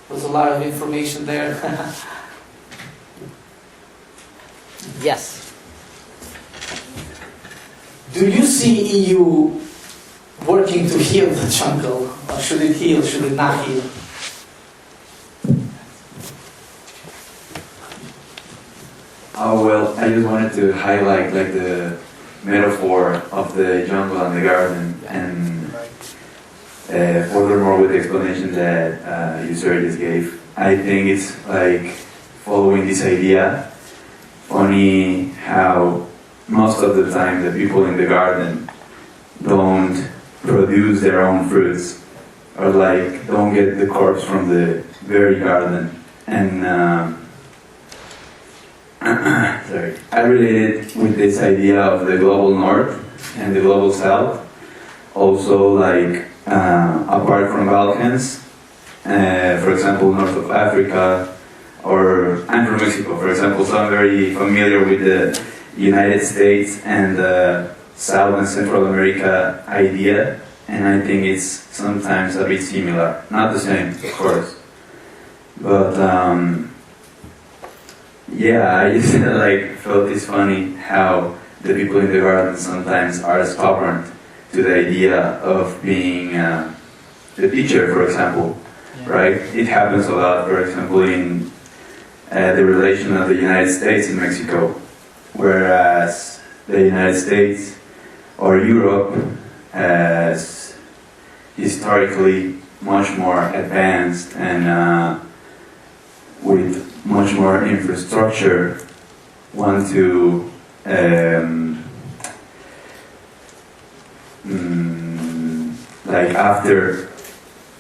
there's a lot of information there. Yes. Do you see EU working to heal the jungle? Or should it heal, should it not heal? Oh, well, I just wanted to highlight the metaphor of the jungle and the garden, and furthermore with the explanation that you sir just gave. I think it's like following this idea. Funny how most of the time the people in the garden don't produce their own fruits, or don't get the crops from the very garden. And sorry, I related with this idea of the global north and the global south. Also, apart from Balkans, for example, north of Africa. I'm from Mexico, for example, so I'm very familiar with the United States and the South and Central America idea, and I think it's sometimes a bit similar. Not the same, of course. But, I just felt it's funny how the people in the garden sometimes are stubborn to the idea of being the teacher, for example, right? It happens a lot, for example, in the relation of the United States and Mexico, whereas the United States or Europe as historically much more advanced and with much more infrastructure want to after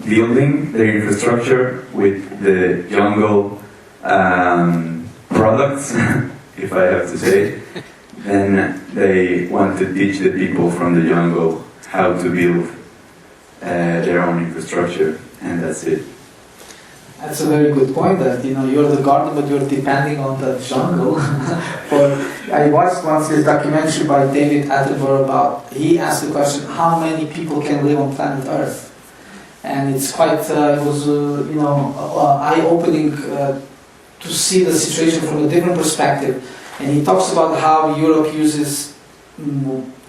building their infrastructure with the jungle products, if I have to say, then they want to teach the people from the jungle how to build their own infrastructure, and that's it. That's a very good point, that you're the garden, but you're depending on the jungle. I watched once this documentary by David Attenborough about, he asked the question, how many people can live on planet Earth? And it's quite, eye-opening to see the situation from a different perspective. And he talks about how Europe uses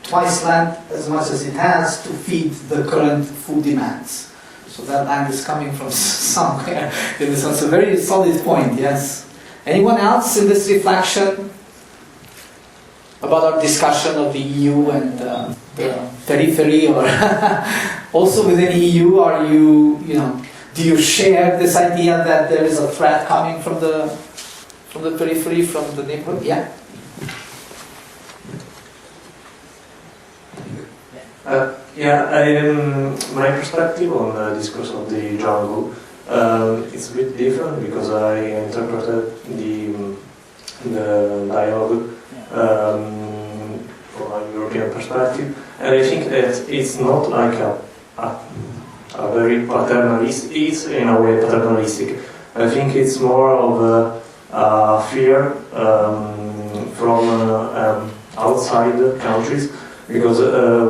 twice land as much as it has to feed the current food demands. So that land is coming from somewhere. It's a very solid point, yes. Anyone else in this reflection about our discussion of the EU and the periphery, or also within the EU, are you, do you share this idea that there is a threat coming from the periphery, from the neighborhood? Yeah. My perspective on the discourse of the jungle it's a bit different, because I interpreted the dialogue from a European perspective, and I think that it's not like a very paternalistic, it's in a way paternalistic. I think it's more of a fear from outside countries, because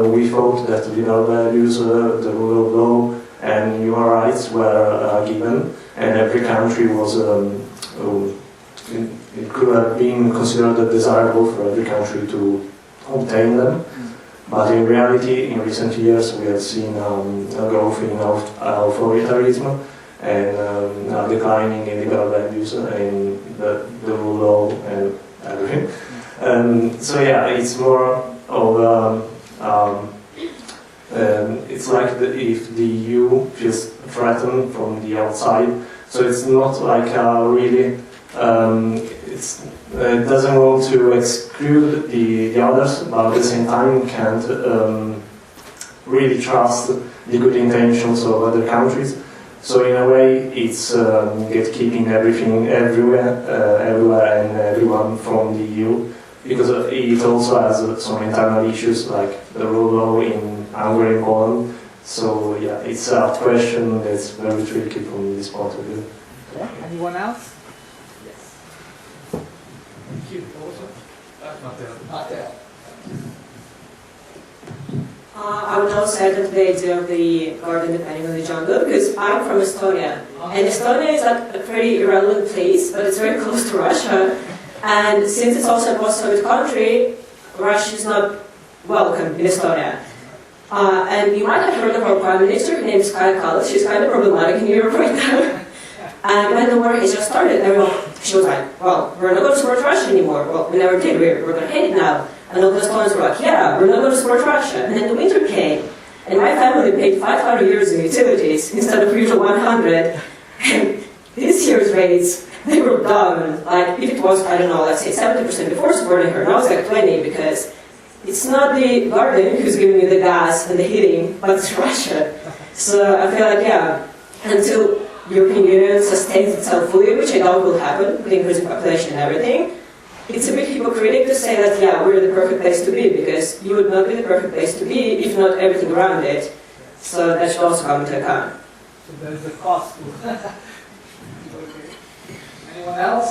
we thought that liberal values, the rule of law and human rights were given, and every country was it could have been considered desirable for every country to obtain them. But in reality, in recent years, we have seen a growth in authoritarianism and a declining in liberal values and the rule of law and everything. So yeah, it's more of it's like if the EU feels threatened from the outside. So it's not like really. It doesn't want to exclude the others, but at the same time can't really trust the good intentions of other countries. So in a way, it's gatekeeping everything, everywhere and everyone from the EU, because it also has some internal issues like the rule of law in Hungary and Poland. So yeah, it's a question that's very tricky from this point of view. Okay. Anyone else? Thank you. I would also add that the idea of the garden depending on the jungle, because I'm from Estonia, and Estonia is like a pretty irrelevant place, but it's very close to Russia, and since it's also a post-Soviet country, Russia is not welcome in Estonia. And you might have heard of our Prime Minister, her name is Kaja Kallas. She's kind of problematic in Europe right now. And when the war has just started, she was like, well, we're not going to support Russia anymore. Well, we never did, we're going to hate it now. And all the Estonians were like, yeah, we're not going to support Russia. And then the winter came, and my family paid 500 euros in utilities instead of usual 100. And this year's rates, they were down. Like, if it was, I don't know, let's say 70% before supporting her, now it's like 20, because it's not the garden who's giving you the gas and the heating, but it's Russia. So I feel like, yeah, until European Union sustains itself fully, which I doubt will happen with increasing population and everything, it's a bit hypocritical to say that, yeah, we're the perfect place to be, because you would not be the perfect place to be if not everything around it. So that should also come into account. So there's a cost. Okay. Anyone else?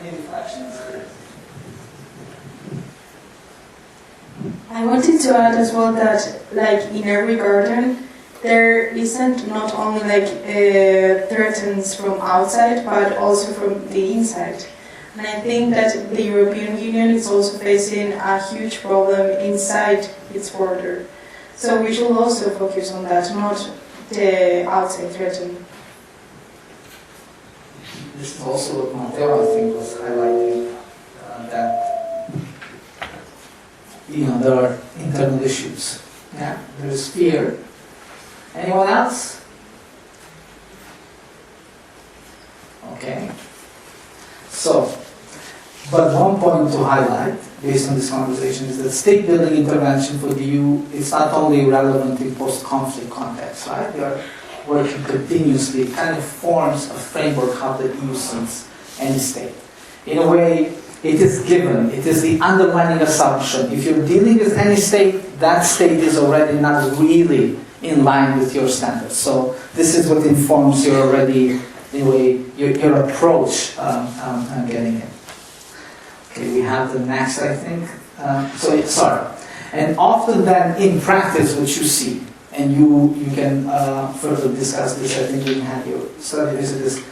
Any reflections? I wanted to add as well that, like, in every garden, there isn't not only like threats from outside, but also from the inside. And I think that the European Union is also facing a huge problem inside its border. So we should also focus on that, not the outside threat. This is also what Matteo, I think, was highlighting, that there are internal issues. Yeah, there is fear. Anyone else? Okay. So, but one point to highlight, based on this conversation, is that state building intervention for the EU is not only relevant in post-conflict context, right? We are working continuously. It kind of forms a framework how the EU sees any state. In a way, it is given, it is the underlying assumption. If you're dealing with any state, that state is already not really in line with your standards. So this is what informs your already, in a way, your approach getting it. Okay, we have the next, I think. Sorry. And often then, in practice, what you see, and you can further discuss this, I think we can have your study visit this.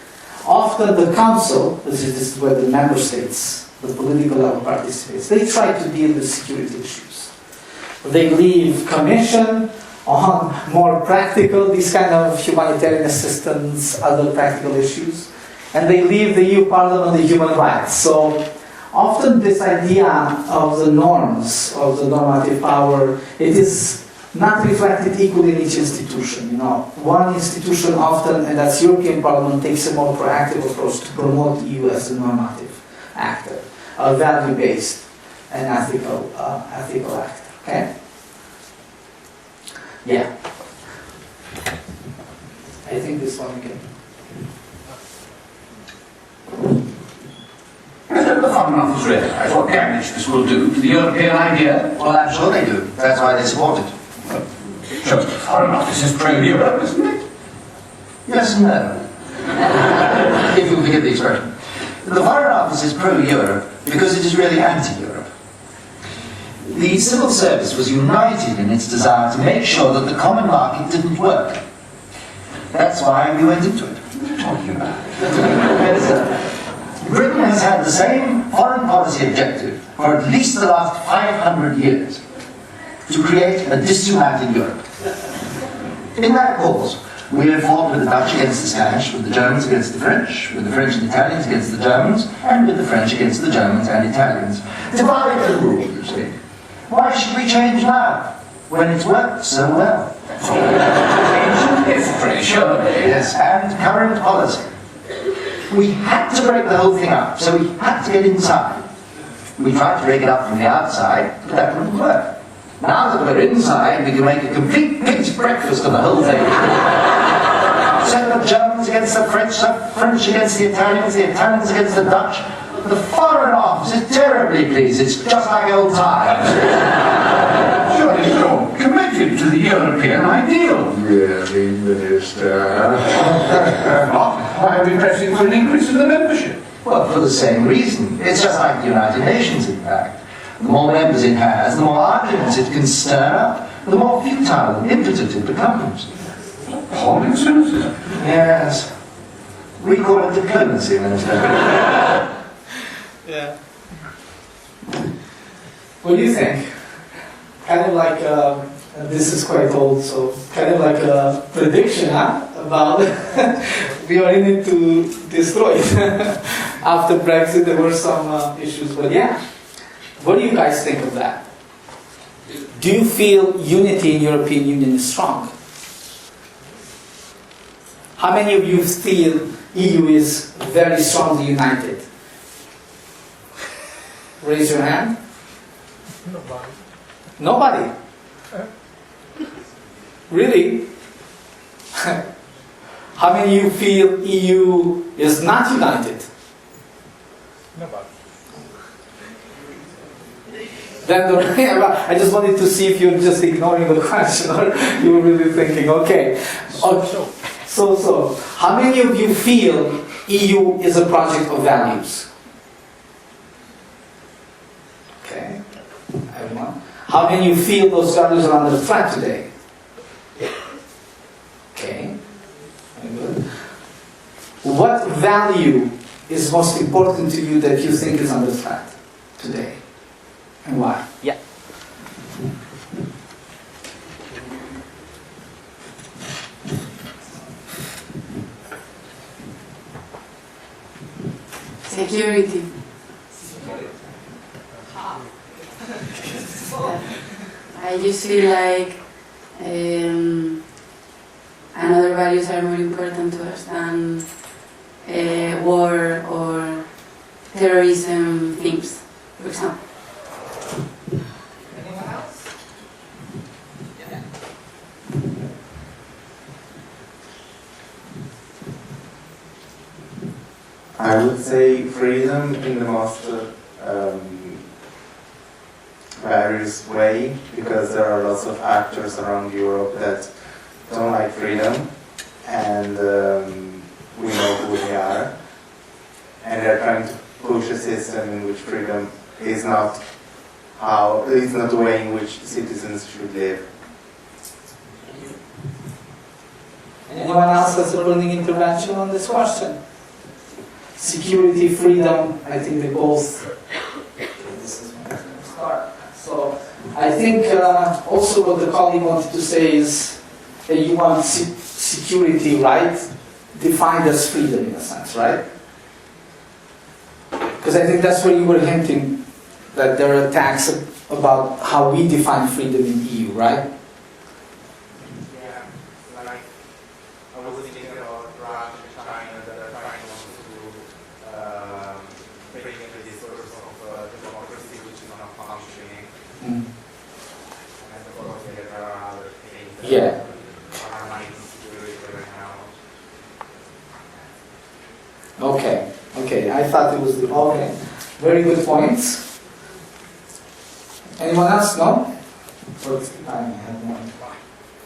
Often the council, this is where the member states, the political level participates, they try to deal with security issues. They leave commission on more practical, these kind of humanitarian assistance, other practical issues, and they leave the EU Parliament on the human rights. So often this idea of the norms, of the normative power, it is not reflected equally in each institution. One institution often, and that's European Parliament, takes a more proactive approach to promote the EU as a normative actor, a value-based and ethical actor. Okay. Yeah. I think this one we can. The Foreign Office recognise what damage this will do to the European idea. Well, I'm sure they do. That's why they support it. Shows the Foreign Office is pro-Europe, isn't it? Yes and no. If you forgive the expression. The Foreign Office is pro-Europe because it is really anti-Europe. The civil service was united in its desire to make sure that the common market didn't work. That's why we went into it. talking about? Britain has had the same foreign policy objective for at least the last 500 years, to create a disunited Europe. In that cause, we have fought with the Dutch against the Spanish, with the Germans against the French, with the French and Italians against the Germans, and with the French against the Germans and Italians. Divide the rule, you see. Why should we change now, when it's worked so well? Ancient history, surely. Yes, and current policy. We had to break the whole thing up, so we had to get inside. We tried to break it up from the outside, but that wouldn't work. Now that we're inside, we can make a complete pig's breakfast of the whole thing. Set the Germans against the French against the Italians against the Dutch. The Foreign Office is terribly pleased. It's just like old times. Surely you're committed to the European ideal. Really, Minister? Why are we pressing for an increase in the membership? Well, for the same reason. It's just like the United Nations, in fact. The more members it has, the more arguments it can stir up, the more futile and impotent it becomes. Appalling cynicism. Yes. We call it diplomacy, Minister. Yeah. What do you think? Kind of like, this is quite old, so kind of like a prediction, huh? About we are in it to destroy it. After Brexit, there were some issues, but yeah. What do you guys think of that? Do you feel unity in European Union is strong? How many of you feel EU is very strongly united? Raise your hand. Nobody. Nobody? Really? How many of you feel EU is not united? Nobody. Then I just wanted to see if you're just ignoring the question or you were really thinking, okay. So. How many of you feel EU is a project of values? Okay. Everyone. How many of you feel those values are under threat today? Okay. Very good. What value is most important to you that you think is under threat today? And why? Yeah. Security. I just feel like another values are more important to us than war or terrorism themes, for example. Anyone else? Yeah. I would say freedom in the most various way, because there are lots of actors around Europe that don't like freedom, and we know who they are, and they're trying to push a system in which freedom is not the way in which citizens should live. Anyone else has a burning intervention on this question? Security, freedom, I think they both. This is where I'm going to start. So I think also what the colleague wanted to say is that you want security, right? Defined as freedom in a sense, right? Because I think that's where you were hinting that there are attacks about how we define freedom in EU, right? Yeah, like I was thinking about Russia and China that are trying to bring into this sort of democracy which is not functioning. Mm. And of course there are other things that Yeah. are like security right now. Okay, I thought it was okay. Very good points. Anyone else? No? What's the time? I have one.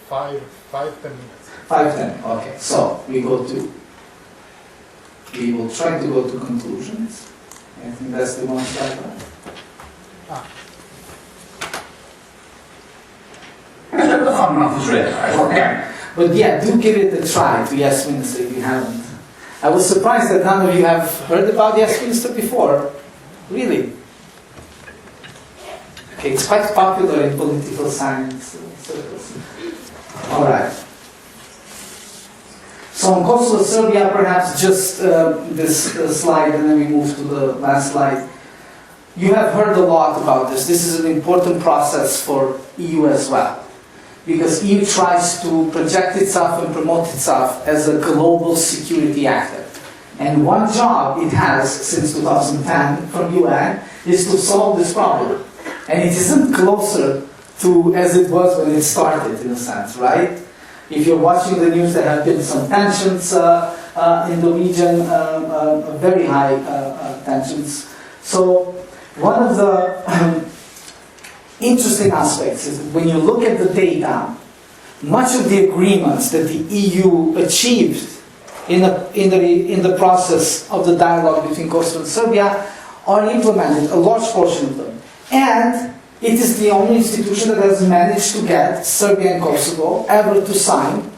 5, 10 minutes. 5:10. Okay, so we will try to go to conclusions. I think that's the one slide, right? The Foreign Office read. Okay. But yeah, do give it a try to yes, Minister, if you haven't. I was surprised that none of you have heard about Westminster before. Really? Okay, it's quite popular in political science circles. All right. So on Kosovo, Serbia, perhaps just this slide, and then we move to the last slide. You have heard a lot about this. This is an important process for EU as well, because EU tries to project itself and promote itself as a global security actor. And one job it has since 2010 from UN is to solve this problem. And it isn't closer to as it was when it started, in a sense, right? If you're watching the news, there have been some tensions in the region, very high tensions. So one of the interesting aspects is when you look at the data, much of the agreements that the EU achieved in the process of the dialogue between Kosovo and Serbia are implemented, a large portion of them. And it is the only institution that has managed to get Serbia and Kosovo ever to sign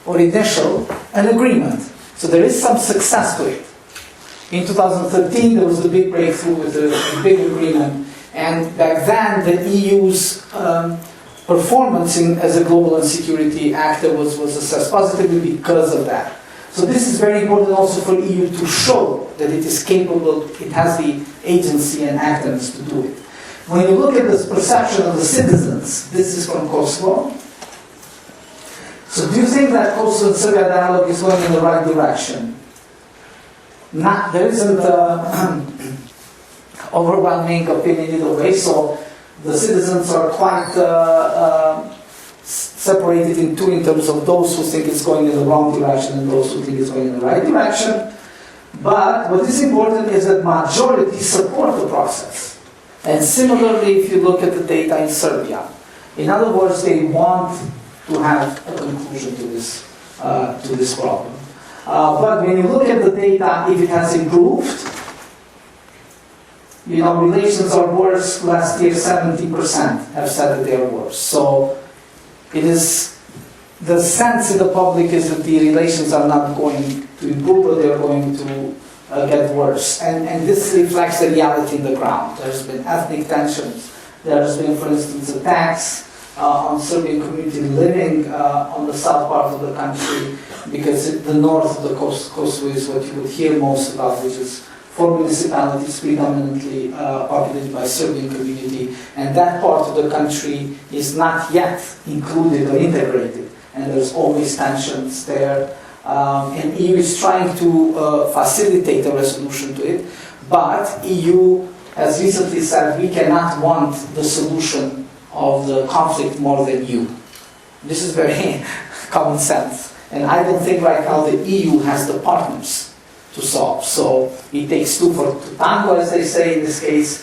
or initial an agreement. So there is some success to it. In 2013 there was a big breakthrough with a big agreement, and back then the EU's performance as a global and security actor was assessed positively because of that. So this is very important also for EU to show that it is capable, it has the agency and actors to do it. When you look at this perception of the citizens, this is from Kosovo. So do you think that Kosovo and Serbia dialogue is going in the right direction? There isn't overwhelming opinion either way, so the citizens are quite separated in two in terms of those who think it's going in the wrong direction and those who think it's going in the right direction. But what is important is that majority support the process. And similarly, if you look at the data in Serbia, in other words, they want to have a conclusion to this problem. But when you look at the data, if it has improved, relations are worse. Last year, 70% have said that they are worse. So it is the sense in the public is that the relations are not going to improve, but they are going to get worse. And this reflects the reality in the ground. There's been ethnic tensions. There has been, for instance, attacks on Serbian community living on the south part of the country, because the north of the Kosovo is what you would hear most about, which is 4 municipalities predominantly populated by Serbian community, and that part of the country is not yet included or integrated, and there's always tensions there. And EU is trying to facilitate a resolution to it, but EU has recently said we cannot want the solution of the conflict more than you. This is very common sense, and I don't think right now the EU has the partners to solve. So it takes two to tango, as they say in this case.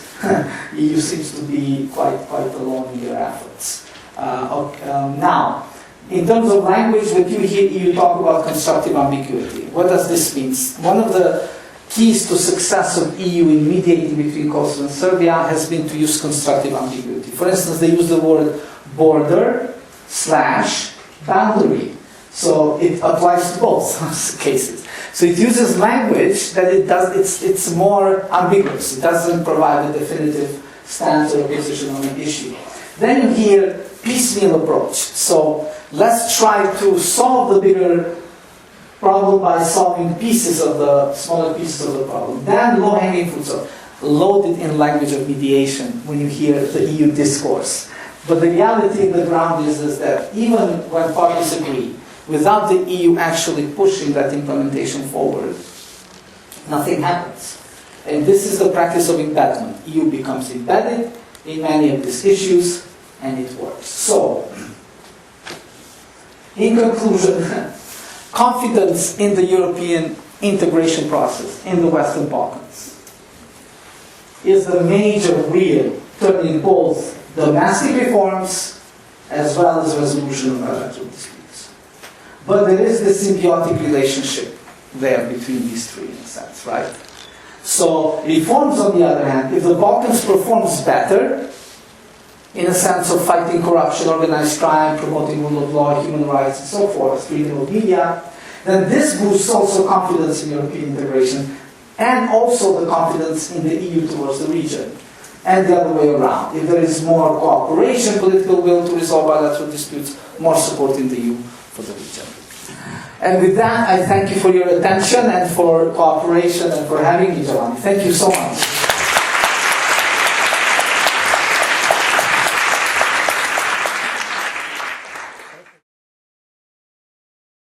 EU seems to be quite alone in their efforts. Now, in terms of language, when you hear EU talk about constructive ambiguity, what does this mean? One of the keys to success of EU in mediating between Kosovo and Serbia has been to use constructive ambiguity. For instance, they use the word border/boundary. So it applies to both cases. So it uses language that it's more ambiguous. It doesn't provide a definitive stance or position on an issue. Then you hear piecemeal approach. So let's try to solve the bigger problem by solving smaller pieces of the problem. Then low-hanging fruits are loaded in language of mediation when you hear the EU discourse. But the reality in the ground is that even when parties agree, without the EU actually pushing that implementation forward, nothing happens. And this is the practice of embedment. EU becomes embedded in many of these issues, and it works. So, in conclusion, confidence in the European integration process in the Western Balkans is the major wheel turning both domestic reforms as well as resolution of bilateral disputes. But there is this symbiotic relationship there between these three in a sense, right? So reforms, on the other hand, if the Balkans performs better, in a sense of fighting corruption, organized crime, promoting rule of law, human rights, and so forth, freedom of media, then this boosts also confidence in European integration and also the confidence in the EU towards the region. And the other way around. If there is more cooperation, political will to resolve bilateral disputes, more support in the EU for the region. And with that, I thank you for your attention and for cooperation and for having me, Giovanni. Thank you so much.